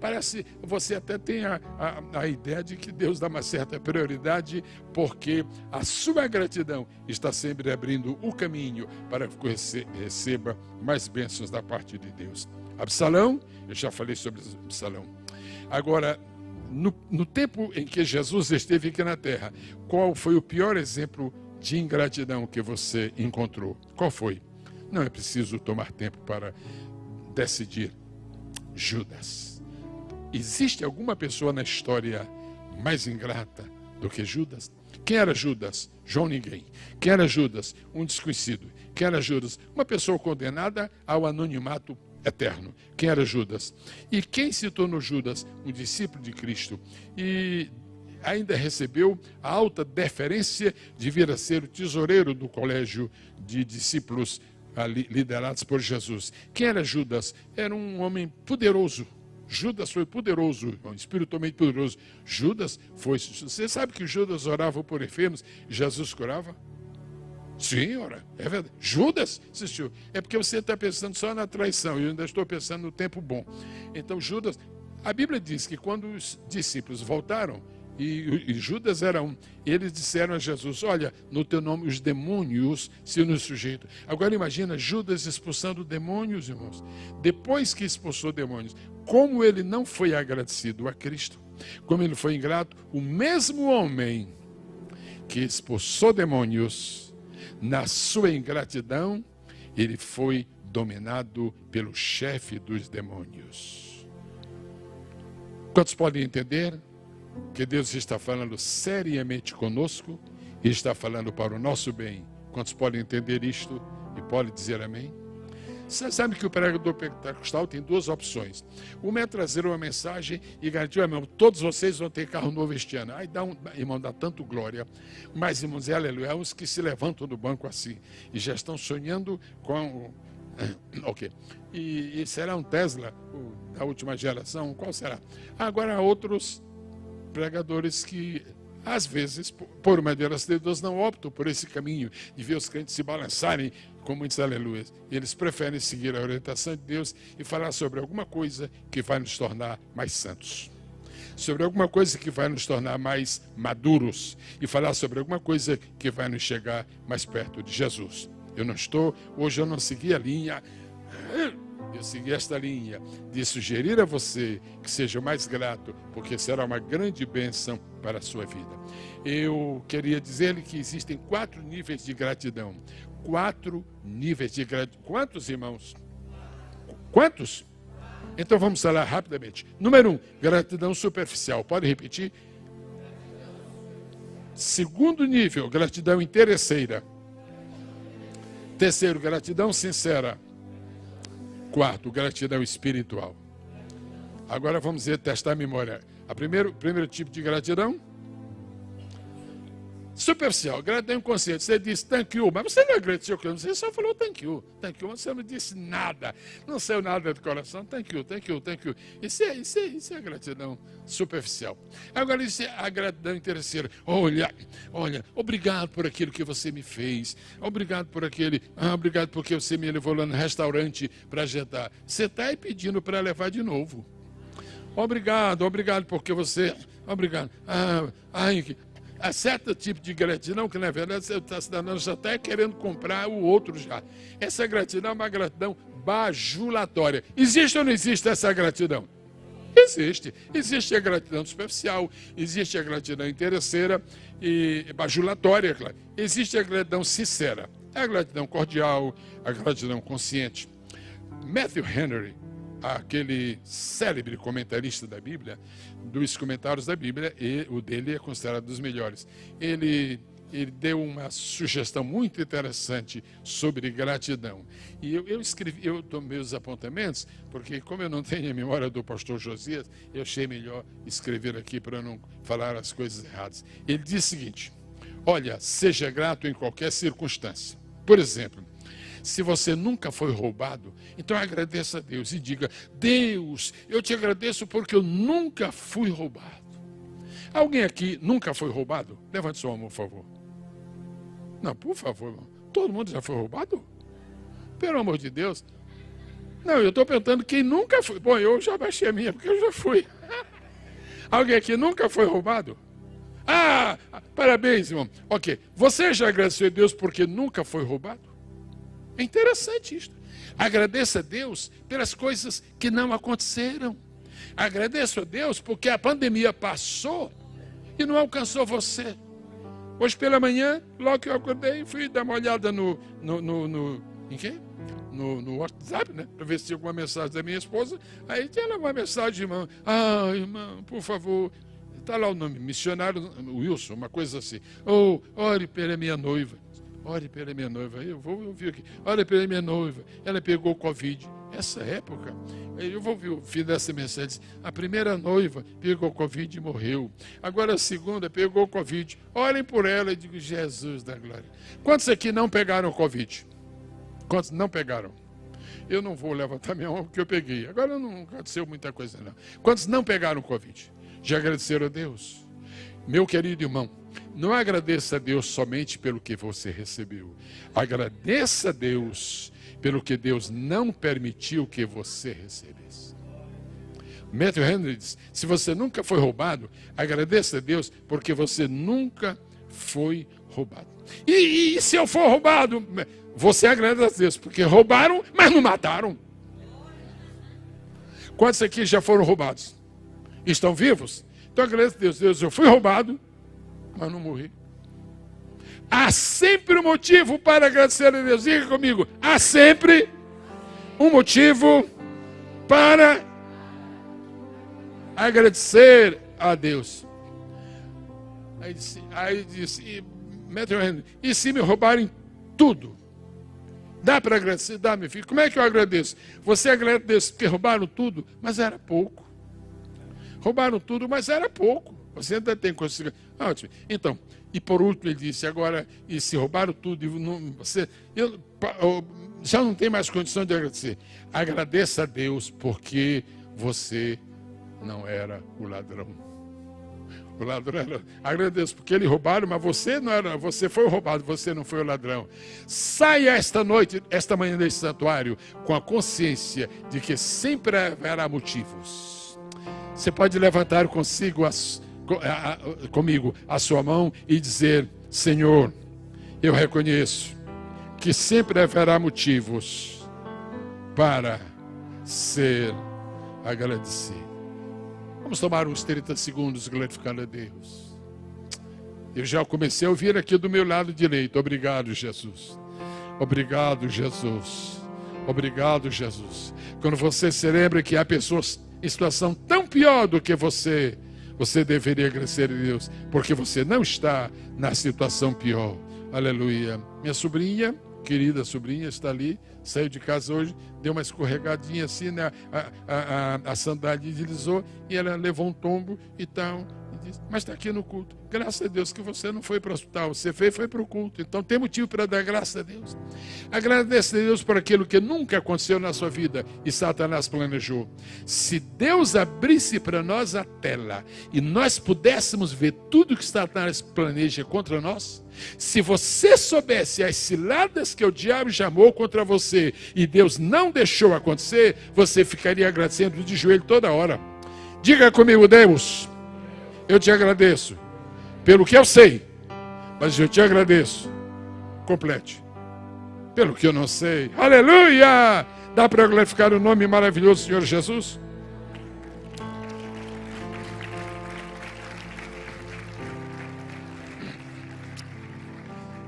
Parece, você até tem a ideia de que Deus dá uma certa prioridade, porque a sua gratidão está sempre abrindo o caminho para que você receba mais bênçãos da parte de Deus. Absalão, eu já falei sobre Absalão. Agora, no tempo em que Jesus esteve aqui na terra, qual foi o pior exemplo de ingratidão que você encontrou? Qual foi? Não é preciso tomar tempo para decidir. Judas. Existe alguma pessoa na história mais ingrata do que Judas? Quem era Judas? João Ninguém. Quem era Judas? Um desconhecido. Quem era Judas? Uma pessoa condenada ao anonimato eterno. Quem era Judas? E quem se tornou Judas? Um discípulo de Cristo. E ainda recebeu a alta deferência de vir a ser o tesoureiro do colégio de discípulos liderados por Jesus. Quem era Judas? Era um homem poderoso. Judas foi poderoso, espiritualmente poderoso. Judas foi... Você sabe que Judas orava por enfermos e Jesus curava? Sim, ora, é verdade. Judas assistiu. É porque você está pensando só na traição, eu ainda estou pensando no tempo bom. Então, Judas, a Bíblia diz que quando os discípulos voltaram, e Judas era um. Eles disseram a Jesus: olha, no teu nome os demônios se nos sujeitam. Agora imagina Judas expulsando demônios, irmãos. Depois que expulsou demônios, como ele não foi agradecido a Cristo, como ele foi ingrato, o mesmo homem que expulsou demônios, na sua ingratidão, ele foi dominado pelo chefe dos demônios. Quantos podem entender que Deus está falando seriamente conosco e está falando para o nosso bem? Quantos podem entender isto e podem dizer amém? Você sabe que o pregador pentecostal tem duas opções. Uma é trazer uma mensagem e garantir: irmão, todos vocês vão ter carro novo este ano. Aí irmão, dá tanto glória. Mas, irmãos, aleluia, uns que se levantam do banco assim e já estão sonhando com... Ok. E será um Tesla da última geração? Qual será? Agora há outros pregadores que, às vezes, por uma delas de Deus, não optam por esse caminho de ver os crentes se balançarem com muitos aleluias. Eles preferem seguir a orientação de Deus e falar sobre alguma coisa que vai nos tornar mais santos, sobre alguma coisa que vai nos tornar mais maduros e falar sobre alguma coisa que vai nos chegar mais perto de Jesus. Hoje eu não segui a linha, eu segui esta linha de sugerir a você que seja mais grato, porque será uma grande bênção para a sua vida. Eu queria dizer-lhe que existem 4 níveis de gratidão. 4 níveis de gratidão. Quantos, irmãos? Quantos? Então vamos falar rapidamente. Número 1, gratidão superficial. Pode repetir? Segundo nível, gratidão interesseira. Terceiro, gratidão sincera. Quarto, gratidão espiritual. Agora vamos testar a memória. Primeiro tipo de gratidão? Superficial, gratidão inconsciente. Você disse thank you, mas você não agradeceu, você só falou thank you. Thank you, você não disse nada. Não saiu nada do coração. Thank you, thank you, thank you. Isso é a gratidão superficial. Agora, isso é a gratidão interesseira. Olha, obrigado por aquilo que você me fez. Obrigado por obrigado porque você me levou lá no restaurante para jantar. Você está aí pedindo para levar de novo. Obrigado porque você... Obrigado. Há certo tipo de gratidão que, na verdade, você está se dando, já está querendo comprar o outro já. Essa gratidão é uma gratidão bajulatória. Existe ou não existe essa gratidão? Existe. Existe a gratidão superficial, existe a gratidão interesseira e bajulatória, claro. Existe a gratidão sincera, a gratidão cordial, a gratidão consciente. Matthew Henry, aquele célebre comentarista da Bíblia, dos comentários da Bíblia, e o dele é considerado dos melhores. Ele deu uma sugestão muito interessante sobre gratidão. E eu tomei os apontamentos, porque como eu não tenho a memória do pastor Josias, eu achei melhor escrever aqui para não falar as coisas erradas. Ele diz o seguinte: olha, seja grato em qualquer circunstância. Por exemplo, se você nunca foi roubado, então agradeça a Deus e diga: Deus, eu te agradeço porque eu nunca fui roubado. Alguém aqui nunca foi roubado? Levante sua mão, por favor. Não, por favor, irmão. Todo mundo já foi roubado? Pelo amor de Deus. Não, eu estou perguntando quem nunca foi. Bom, eu já baixei a minha, porque eu já fui. Alguém aqui nunca foi roubado? Ah, parabéns, irmão. Ok, você já agradeceu a Deus porque nunca foi roubado? É interessante isso. Agradeça a Deus pelas coisas que não aconteceram. Agradeço a Deus porque a pandemia passou e não alcançou você. Hoje pela manhã, logo que eu acordei, fui dar uma olhada no WhatsApp, né? Para ver se tinha alguma mensagem da minha esposa. Aí tinha lá uma mensagem, irmão. Ah, irmão, por favor. Está lá o nome, missionário Wilson, uma coisa assim. Oh, ore pela minha noiva. Ore pela minha noiva. Eu vou ouvir aqui. Ore pela minha noiva. Ela pegou Covid. Essa época, eu vou ouvir o fim dessa mensagem. A primeira noiva pegou Covid e morreu. Agora a segunda pegou Covid. Orem por ela e digo: Jesus da glória. Quantos aqui não pegaram Covid? Quantos não pegaram? Eu não vou levantar minha mão porque eu peguei. Agora não aconteceu muita coisa não. Quantos não pegaram Covid? Já agradeceram a Deus? Meu querido irmão, não agradeça a Deus somente pelo que você recebeu. Agradeça a Deus pelo que Deus não permitiu que você recebesse. Matthew Henry diz, se você nunca foi roubado, agradeça a Deus, porque você nunca foi roubado. E se eu for roubado, você agradece a Deus, porque roubaram, mas não mataram. Quantos aqui já foram roubados? Estão vivos? Então agradeça a Deus. Deus, eu fui roubado, mas não morri. Há sempre um motivo para agradecer a Deus. Diga comigo, há sempre um motivo para agradecer a Deus. Aí disse Matthew Henry, e se me roubarem tudo? Dá para agradecer? Dá, meu filho. Como é que eu agradeço? Você agradece a Deus porque roubaram tudo, mas era pouco. Roubaram tudo, mas era pouco. Você ainda tem coisa. Ótimo. Então, e por último ele disse, agora, e se roubaram tudo, eu já não tem mais condição de agradecer. Agradeça a Deus porque você não era o ladrão. O ladrão era, agradeço porque eles roubaram, mas você não era, você foi o roubado, você não foi o ladrão. Saia esta noite, esta manhã deste santuário, com a consciência de que sempre haverá motivos. Você pode levantar comigo a sua mão e dizer, Senhor, eu reconheço que sempre haverá motivos para ser agradecido. Vamos tomar uns 30 segundos glorificando a Deus. Eu já comecei a ouvir aqui do meu lado direito. Obrigado, Jesus. Obrigado, Jesus. Obrigado, Jesus. Quando você se lembra que há pessoas em situação tão pior do que você deveria agradecer a Deus, porque você não está na situação pior. Aleluia. Minha sobrinha, querida sobrinha, está ali, saiu de casa hoje, deu uma escorregadinha assim, né? A sandália deslizou e ela levou um tombo e tal. Mas está aqui no culto. Graças a Deus que você não foi para o hospital, você foi para o culto. Então tem motivo para dar graças a Deus. Agradeça a Deus por aquilo que nunca aconteceu na sua vida e Satanás planejou. Se Deus abrisse para nós a tela e nós pudéssemos ver tudo que Satanás planeja contra nós, se você soubesse as ciladas que o diabo chamou contra você e Deus não deixou acontecer, você ficaria agradecendo de joelho toda hora. Diga comigo, Deus, eu te agradeço pelo que eu sei, mas eu te agradeço. Complete. Pelo que eu não sei. Aleluia! Dá para glorificar o nome maravilhoso do Senhor Jesus?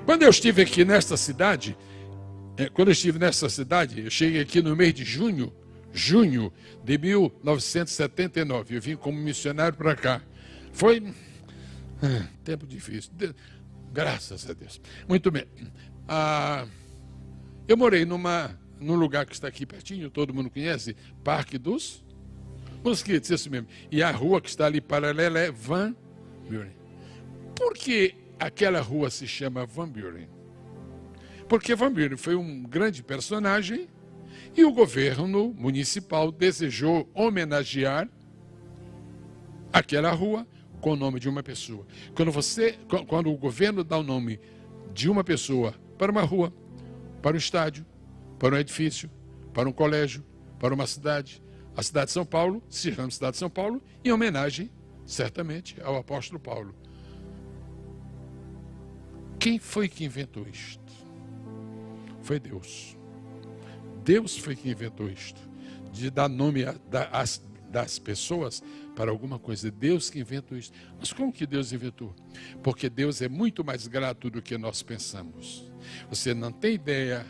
Quando eu estive aqui nesta cidade, eu cheguei aqui no mês de junho de 1979. Eu vim como missionário para cá. Foi tempo difícil. Graças a Deus. Muito bem. Eu morei num lugar que está aqui pertinho, todo mundo conhece, Parque dos Mosquitos, isso mesmo. E a rua que está ali paralela é Van Buren. Por que aquela rua se chama Van Buren? Porque Van Buren foi um grande personagem e o governo municipal desejou homenagear aquela rua com o nome de uma pessoa. Quando o governo dá o nome de uma pessoa para uma rua, para um estádio, para um edifício, para um colégio, para uma cidade, a cidade de São Paulo se chama cidade de São Paulo em homenagem, certamente, ao apóstolo Paulo. Quem foi que inventou isto? Foi Deus. Deus foi que inventou isto, de dar nome das pessoas para alguma coisa. Deus que inventou isso. Mas como que Deus inventou? Porque Deus é muito mais grato do que nós pensamos. Você não tem ideia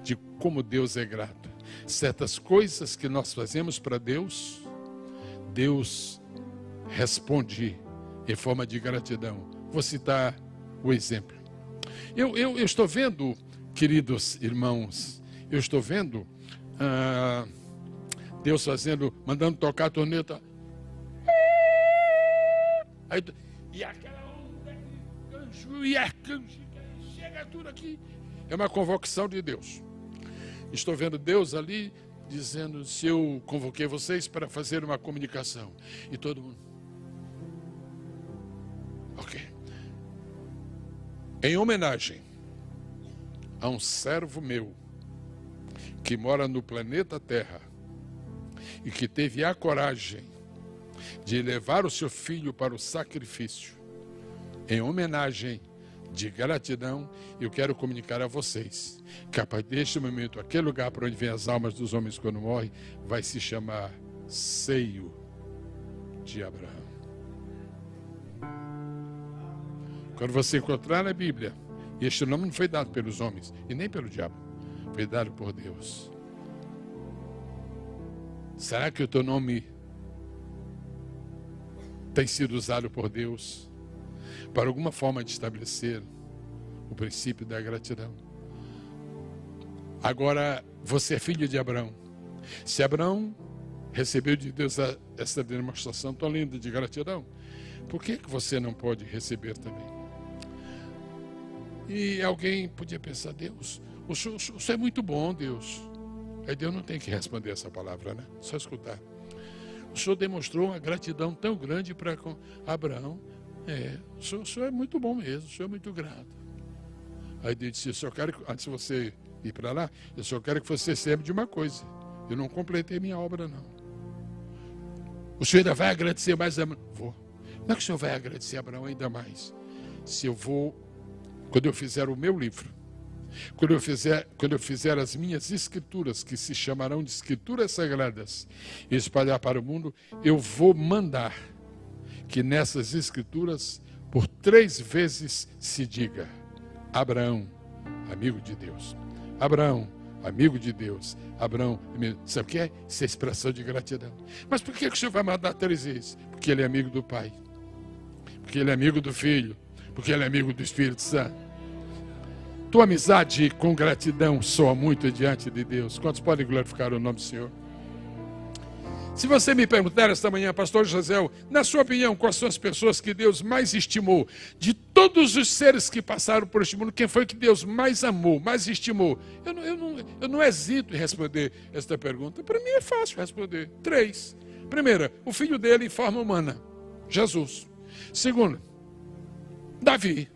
de como Deus é grato. Certas coisas que nós fazemos para Deus, Deus responde em forma de gratidão. Vou citar o exemplo. Eu estou vendo, queridos irmãos, eu estou vendo Deus mandando tocar a torneta. E aquela onda de anjo e arcanjo, chega tudo aqui. É uma convocação de Deus. Estou vendo Deus ali dizendo, se eu convoquei vocês para fazer uma comunicação. E todo mundo. Ok. Em homenagem a um servo meu que mora no planeta Terra e que teve a coragem de levar o seu filho para o sacrifício, em homenagem, de gratidão, eu quero comunicar a vocês que a partir deste momento, aquele lugar para onde vêm as almas dos homens quando morrem, vai se chamar Seio de Abraão. Quando você encontrar na Bíblia, e este nome não foi dado pelos homens e nem pelo diabo, foi dado por Deus. Será que o teu nome tem sido usado por Deus para alguma forma de estabelecer o princípio da gratidão? Agora, você é filho de Abraão. Se Abraão recebeu de Deus essa demonstração tão linda de gratidão, por que você não pode receber também? E alguém podia pensar, Deus, o senhor é muito bom, Deus. Aí Deus não tem que responder essa palavra, né? Só escutar. O senhor demonstrou uma gratidão tão grande para Abraão. O senhor é muito bom mesmo, o senhor é muito grato. Aí Deus disse, eu só quero, antes de você ir para lá, eu só quero que você saiba de uma coisa. Eu não completei minha obra, não. O senhor ainda vai agradecer mais a Abraão? Vou. Como é que o senhor vai agradecer a Abraão ainda mais? Se eu vou, quando eu fizer o meu livro, quando eu fizer as minhas escrituras, que se chamarão de escrituras sagradas, e espalhar para o mundo, eu vou mandar que nessas escrituras, por 3 vezes se diga, Abraão, amigo de Deus. Abraão, amigo de Deus. Abraão, sabe o que é? Isso é expressão de gratidão. Mas por que o senhor vai mandar 3 vezes? Porque ele é amigo do Pai. Porque ele é amigo do Filho. Porque ele é amigo do Espírito Santo. Tua amizade com gratidão soa muito diante de Deus. Quantos podem glorificar o nome do Senhor? Se você me perguntar esta manhã, pastor José, na sua opinião, quais são as pessoas que Deus mais estimou? De todos os seres que passaram por este mundo, quem foi que Deus mais amou, mais estimou? Eu não hesito em responder esta pergunta. Para mim é fácil responder. 3. Primeira, o filho dele em forma humana, Jesus. Segunda, Davi.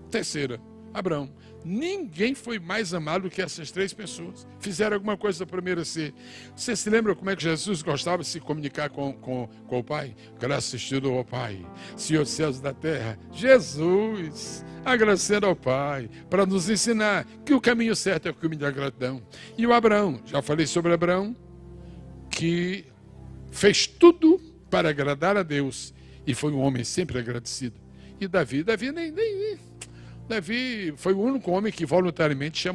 Terceira, Abraão. Ninguém foi mais amado que essas 3 pessoas. Fizeram alguma coisa para merecer. Você se lembra como é que Jesus gostava de se comunicar com o Pai? Graças te dou ao Pai, Senhor dos céus e da terra. Jesus, agradecendo ao Pai, para nos ensinar que o caminho certo é o caminho da gratidão. E o Abraão, já falei sobre Abraão, que fez tudo para agradar a Deus e foi um homem sempre agradecido. E Davi foi o único homem que voluntariamente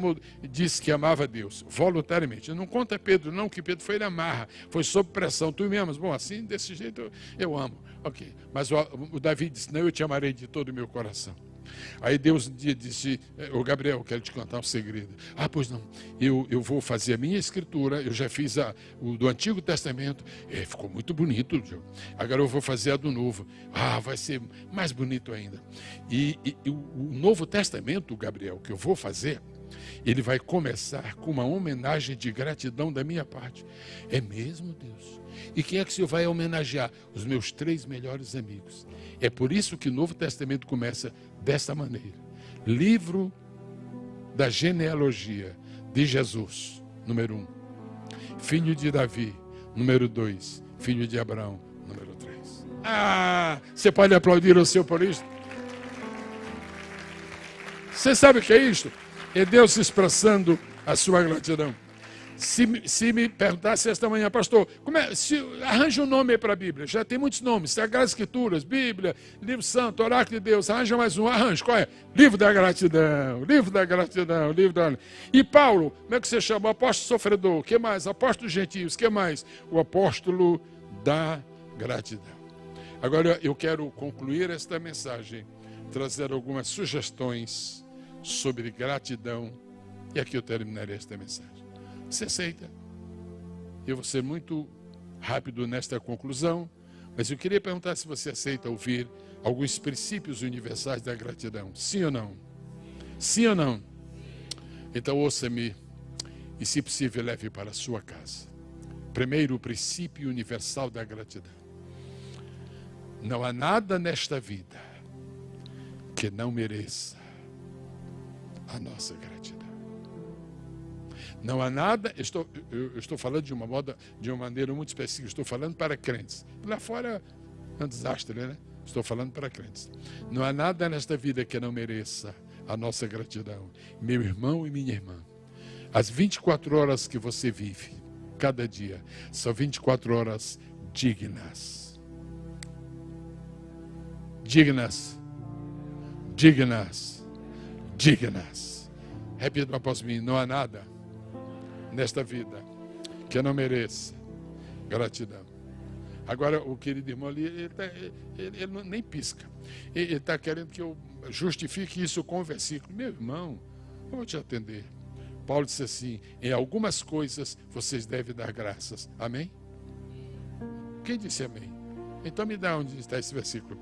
disse que amava a Deus. Voluntariamente. Não conta Pedro, não, que Pedro foi na marra, foi sob pressão. Tu me amas? Bom, assim, desse jeito eu amo. Ok. Mas o Davi disse, não, eu te amarei de todo o meu coração. Aí Deus um dia disse, Gabriel, eu quero te contar um segredo. Pois não, eu vou fazer a minha escritura, eu já fiz o do Antigo Testamento, ficou muito bonito, agora eu vou fazer a do Novo. Vai ser mais bonito ainda. E o Novo Testamento, Gabriel, que eu vou fazer, ele vai começar com uma homenagem de gratidão da minha parte. É mesmo, Deus? E quem é que o Senhor vai homenagear? Os meus 3 melhores amigos. É por isso que o Novo Testamento começa dessa maneira. Livro da genealogia de Jesus, número 1. Filho de Davi, número 2. Filho de Abraão, número 3. Você pode aplaudir o Senhor por isso? Você sabe o que é isto? É Deus expressando a sua gratidão. Se me perguntasse esta manhã, pastor, arranja um nome para a Bíblia. Já tem muitos nomes, Sagradas Escrituras, Bíblia, Livro Santo, Oráculo de Deus. Arranja mais um, arranja. Qual é? Livro da Gratidão, Livro da Gratidão, Livro da... E Paulo, como é que você chama? O apóstolo sofredor, o que mais? Apóstolo dos gentios, o que mais? O apóstolo da gratidão. Agora eu quero concluir esta mensagem, trazer algumas sugestões sobre gratidão, e aqui eu terminarei esta mensagem. Você aceita? Eu vou ser muito rápido nesta conclusão, mas eu queria perguntar se você aceita ouvir alguns princípios universais da gratidão. Sim ou não? Sim ou não? Então ouça-me e, se possível, leve para a sua casa. Primeiro, o princípio universal da gratidão. Não há nada nesta vida que não mereça a nossa gratidão. Não há nada, eu estou falando de uma maneira muito específica, estou falando para crentes. Lá fora é um desastre, né? Estou falando para crentes. Não há nada nesta vida que não mereça a nossa gratidão. Meu irmão e minha irmã, as 24 horas que você vive, cada dia, são 24 horas dignas. Dignas. Dignas. Dignas. Repita após mim, não há nada nesta vida que não mereça gratidão. Agora, o querido irmão ali, ele nem pisca. Ele está querendo que eu justifique isso com o versículo. Meu irmão, eu vou te atender. Paulo disse assim, em algumas coisas vocês devem dar graças. Amém? Quem disse amém? Então me dá onde está esse versículo.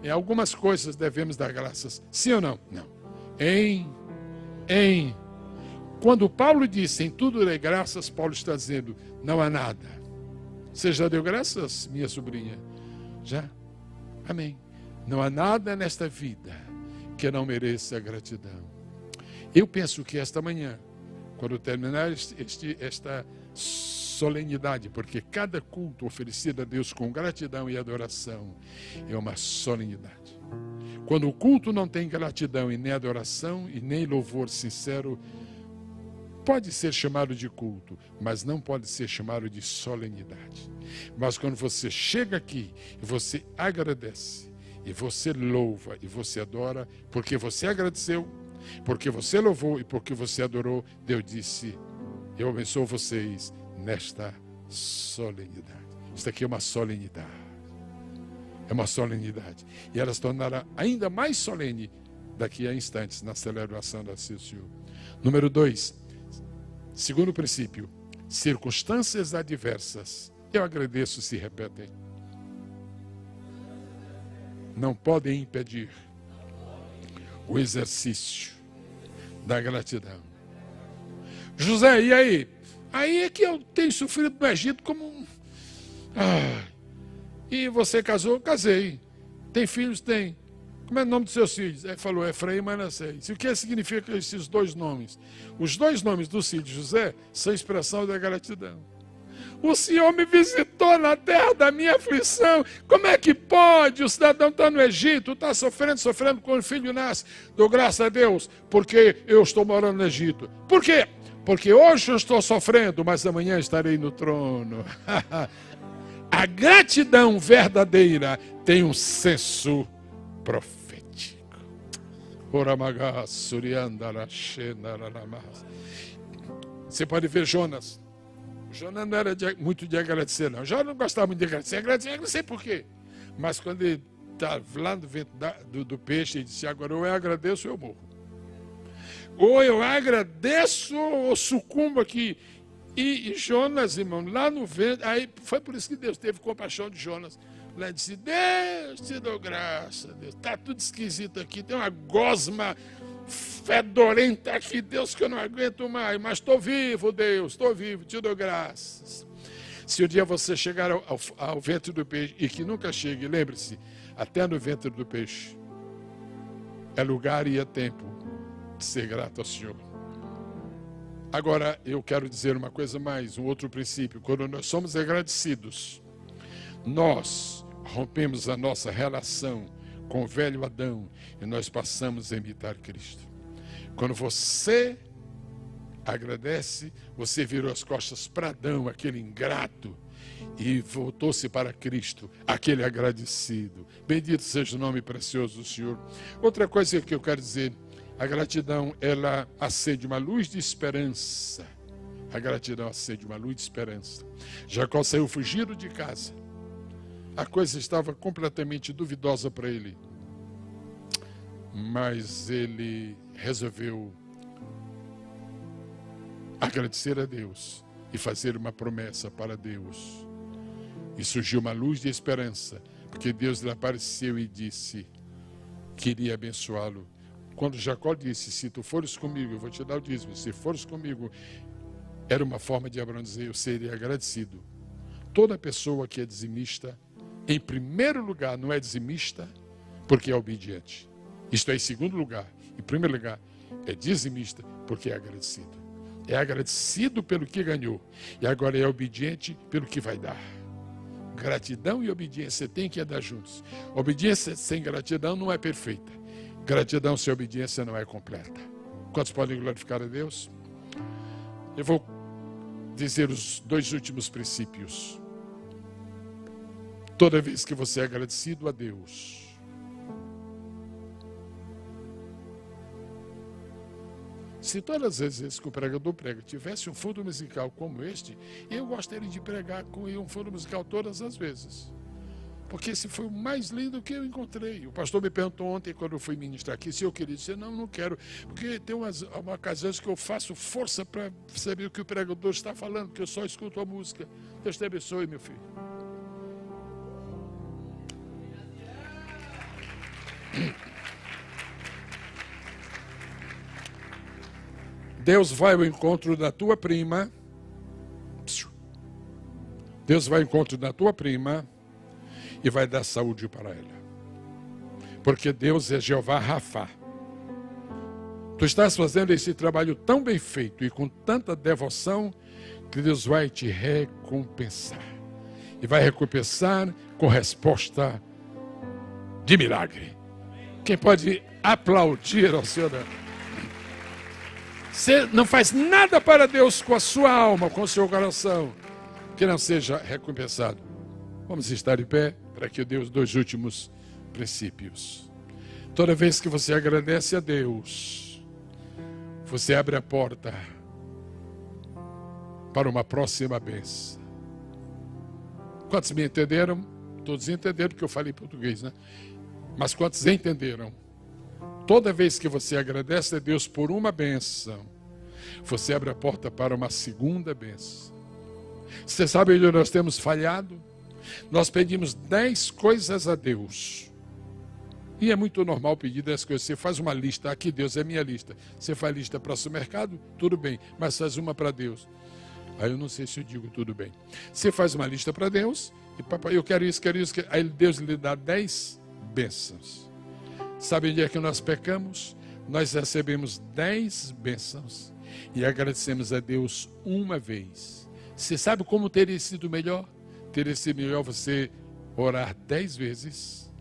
Em algumas coisas devemos dar graças. Sim ou não? Não. Quando Paulo disse em tudo dê graças, Paulo está dizendo, não há nada. Você já deu graças, minha sobrinha? Já? Amém. Não há nada nesta vida que não mereça gratidão. Eu penso que esta manhã, quando terminar esta solenidade, porque cada culto oferecido a Deus com gratidão e adoração é uma solenidade. Quando o culto não tem gratidão e nem adoração e nem louvor sincero, pode ser chamado de culto, mas não pode ser chamado de solenidade. Mas quando você chega aqui e você agradece, e você louva, e você adora, porque você agradeceu, porque você louvou e porque você adorou, Deus disse, eu abençoo vocês nesta solenidade. Isso aqui é uma solenidade. É uma solenidade. E ela se tornará ainda mais solene daqui a instantes na celebração da CCU. Número 2. Segundo princípio, circunstâncias adversas, eu agradeço, se repetem, não podem impedir o exercício da gratidão. José, e aí? Aí é que eu tenho sofrido no Egito como um... E você casou? Casei. Tem filhos? Tem. Como é o nome dos seus filhos? Ele falou, Efraim e Manassés. E o que significa esses dois nomes? Os dois nomes do filho de José são expressão da gratidão. O Senhor me visitou na terra da minha aflição. Como é que pode? O cidadão está no Egito, está sofrendo quando o filho nasce. Dou graças a Deus, porque eu estou morando no Egito. Por quê? Porque hoje eu estou sofrendo, mas amanhã estarei no trono. A gratidão verdadeira tem um senso profético. Você pode ver Jonas. Jonas não era muito de agradecer, não. Jonas não gostava muito de agradecer. Agradecer por quê? Mas quando ele está lá no vento do peixe, ele disse, agora ou eu agradeço ou eu morro. Ou eu agradeço ou sucumbo aqui. E Jonas, irmão, lá no vento, aí foi por isso que Deus teve compaixão de Jonas. Lá disse, Deus te dou graça, Deus. Está tudo esquisito aqui, tem uma gosma fedorenta aqui, Deus, que eu não aguento mais, mas estou vivo, Deus, estou vivo, te dou graças. Se um dia você chegar ao ventre do peixe, e que nunca chegue, lembre-se, até no ventre do peixe, é lugar e é tempo de ser grato ao Senhor. Agora, eu quero dizer uma coisa mais, um outro princípio. Quando nós somos agradecidos, nós rompemos a nossa relação com o velho Adão e nós passamos a imitar Cristo. Quando você agradece, você virou as costas para Adão, aquele ingrato, e voltou-se para Cristo, aquele agradecido. Bendito seja o nome precioso do Senhor. Outra coisa que eu quero dizer, a gratidão, ela acende uma luz de esperança. A gratidão acende uma luz de esperança. Jacó saiu fugido de casa. A coisa estava completamente duvidosa para ele. Mas ele resolveu agradecer a Deus e fazer uma promessa para Deus. E surgiu uma luz de esperança, porque Deus lhe apareceu e disse que iria abençoá-lo. Quando Jacó disse, se tu fores comigo, eu vou te dar o dízimo, se fores comigo, era uma forma de Abraão dizer, eu seria agradecido. Toda pessoa que é dizimista, em primeiro lugar, não é dizimista porque é obediente. Isto é, em segundo lugar, em primeiro lugar, é dizimista porque é agradecido. É agradecido pelo que ganhou. E agora é obediente pelo que vai dar. Gratidão e obediência têm que andar juntos. Obediência sem gratidão não é perfeita. Gratidão sem obediência não é completa. Quantos podem glorificar a Deus? Eu vou dizer os 2 últimos princípios. Toda vez que você é agradecido a Deus, se todas as vezes que o pregador prega tivesse um fundo musical como este, eu gostaria de pregar com um fundo musical todas as vezes. Porque esse foi o mais lindo que eu encontrei. O pastor me perguntou ontem, quando eu fui ministrar aqui, se eu queria dizer, não quero. Porque tem umas ocasiões que eu faço força para saber o que o pregador está falando, porque eu só escuto a música. Deus te abençoe, meu filho. Deus vai ao encontro da tua prima. Deus vai ao encontro da tua prima e vai dar saúde para ela. Porque Deus é Jeová Rafa. Tu estás fazendo esse trabalho tão bem feito e com tanta devoção que Deus vai te recompensar. E vai recompensar com resposta de milagre. Quem pode aplaudir ao Senhor? Você não faz nada para Deus com a sua alma, com o seu coração, que não seja recompensado. Vamos estar de pé para que eu dê os 2 últimos princípios. Toda vez que você agradece a Deus, você abre a porta para uma próxima bênção. Quantos me entenderam? Todos entenderam porque eu falei português, né? Mas quantos entenderam? Toda vez que você agradece a Deus por uma bênção, você abre a porta para uma segunda bênção. Você sabe onde nós temos falhado? Nós pedimos 10 coisas a Deus. E é muito normal pedir 10 coisas. Você faz uma lista, aqui Deus é minha lista. Você faz lista para o supermercado, tudo bem, mas faz uma para Deus. Aí eu não sei se eu digo tudo bem. Você faz uma lista para Deus, e papai, eu quero isso, quero isso. Aí Deus lhe dá 10 bênçãos. Sabe onde é que nós pecamos? Nós recebemos 10 bênçãos e agradecemos a Deus uma vez. Você sabe como teria sido melhor? Teria sido melhor você orar 10 vezes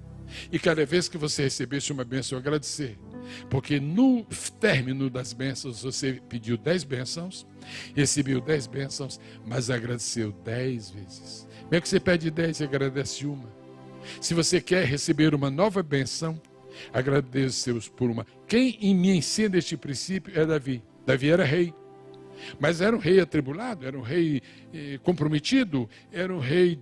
e cada vez que você recebesse uma bênção, agradecer. Porque no término das bênçãos, você pediu 10 bênçãos, recebeu 10 bênçãos, mas agradeceu 10 vezes. Mesmo que você pede 10 e agradece uma. Se você quer receber uma nova bênção, agradeça por uma. Quem me ensina este princípio é Davi. Davi era rei, mas era um rei atribulado, era um rei comprometido, era um rei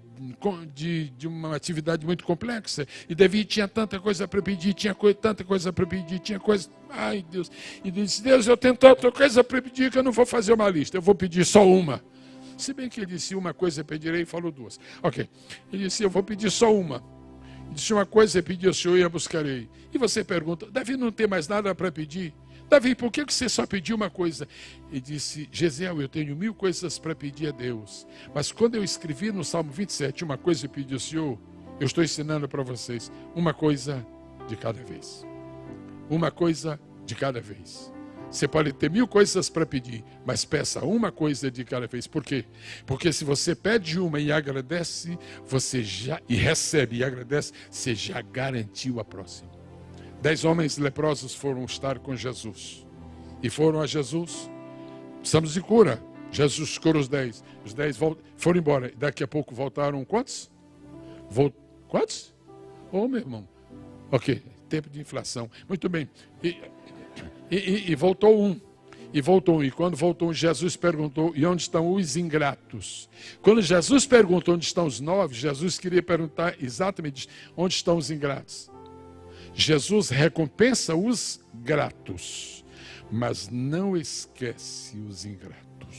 de uma atividade muito complexa. E Davi tinha tanta coisa para pedir, tanta coisa para pedir, tinha coisa. Ai, Deus. E disse: Deus, eu tenho tanta coisa para pedir que eu não vou fazer uma lista, eu vou pedir só uma. Se bem que ele disse uma coisa pedirei e falou 2. Ok. Ele disse: eu vou pedir só uma. Disse uma coisa, pedi ao Senhor e a buscarei. E você pergunta: Davi não tem mais nada para pedir? Davi, por que você só pediu uma coisa? Ele disse: Gesiel, eu tenho 1000 coisas para pedir a Deus. Mas quando eu escrevi no Salmo 27, uma coisa eu pedi ao Senhor, eu estou ensinando para vocês, uma coisa de cada vez. Uma coisa de cada vez. Você pode ter 1000 coisas para pedir, mas peça uma coisa de cada vez. Por quê? Porque se você pede uma e agradece, você já e recebe e agradece, você já garantiu a próxima. 10 homens leprosos foram estar com Jesus. E foram a Jesus. Precisamos de cura. Jesus curou os 10. Os 10 foram embora. Daqui a pouco voltaram quantos? Quantos? Oh, meu irmão. Ok, tempo de inflação. Muito bem. E voltou um. E voltou um. E quando voltou um, Jesus perguntou: e onde estão os ingratos? Quando Jesus perguntou onde estão os 9, Jesus queria perguntar exatamente onde estão os ingratos. Jesus recompensa os gratos, mas não esquece os ingratos.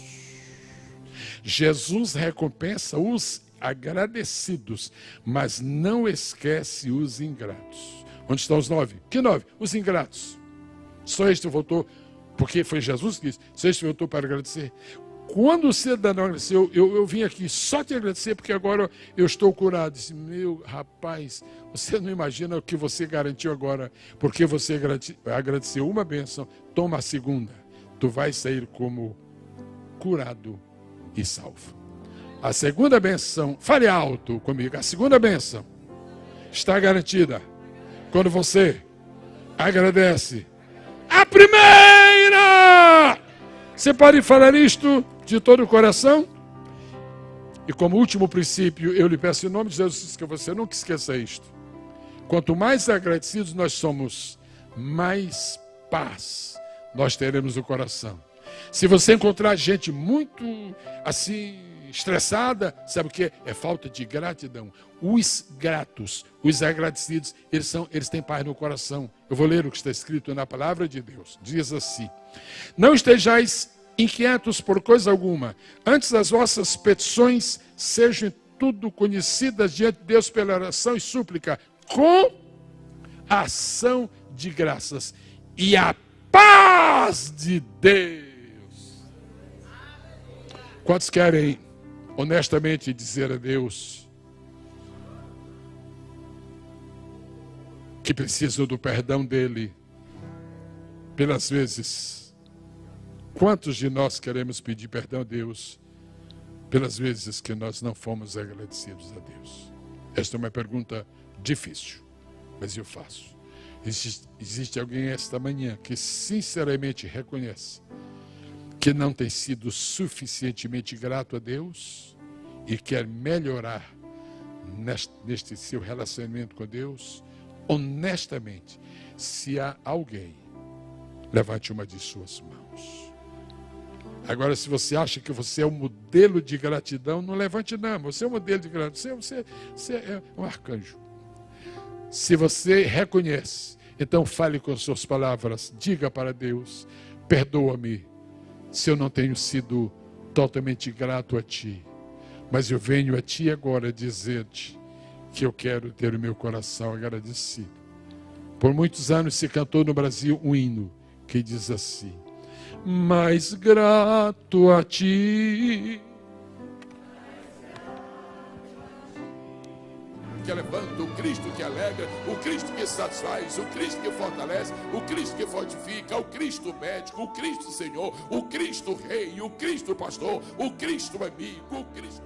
Jesus recompensa os agradecidos, mas não esquece os ingratos. Onde estão os 9? Que 9? Os ingratos. Só este voltou, porque foi Jesus que disse, só este voltou para agradecer. Quando o cidadão agradeceu, eu vim aqui só te agradecer, porque agora eu estou curado. Disse: meu rapaz, você não imagina o que você garantiu agora, porque você agradeceu uma bênção, toma a segunda. Tu vais sair como curado e salvo. A segunda bênção, fale alto comigo, a segunda bênção está garantida quando você agradece a primeira. Você pode falar isto de todo o coração? E como último princípio, eu lhe peço em nome de Jesus que você nunca esqueça isto. Quanto mais agradecidos nós somos, mais paz nós teremos no coração. Se você encontrar gente muito assim estressada, sabe o que? É falta de gratidão. Os gratos, os agradecidos, eles têm paz no coração. Eu vou ler o que está escrito na palavra de Deus. Diz assim: não estejais inquietos por coisa alguma, antes as vossas petições sejam tudo conhecidas diante de Deus pela oração e súplica, com ação de graças. E a paz de Deus. Quantos querem honestamente dizer a Deus que precisam do perdão dele pelas vezes? Quantos de nós queremos pedir perdão a Deus pelas vezes que nós não fomos agradecidos a Deus? Esta é uma pergunta difícil, mas eu faço. Existe alguém esta manhã que sinceramente reconhece que não tem sido suficientemente grato a Deus e quer melhorar neste seu relacionamento com Deus? Honestamente, se há alguém, levante uma de suas mãos. Agora, se você acha que você é um modelo de gratidão, não levante não. Você é um modelo de gratidão, você é um arcanjo. Se você reconhece, então fale com suas palavras, diga para Deus: perdoa-me se eu não tenho sido totalmente grato a Ti, mas eu venho a Ti agora dizer-te que eu quero ter o meu coração agradecido. Por muitos anos se cantou no Brasil um hino que diz assim: mais grato a Ti. Que levanta, o Cristo que alegra, o Cristo que satisfaz, o Cristo que fortalece, o Cristo que fortifica, o Cristo médico, o Cristo Senhor, o Cristo Rei, o Cristo Pastor, o Cristo amigo, o Cristo...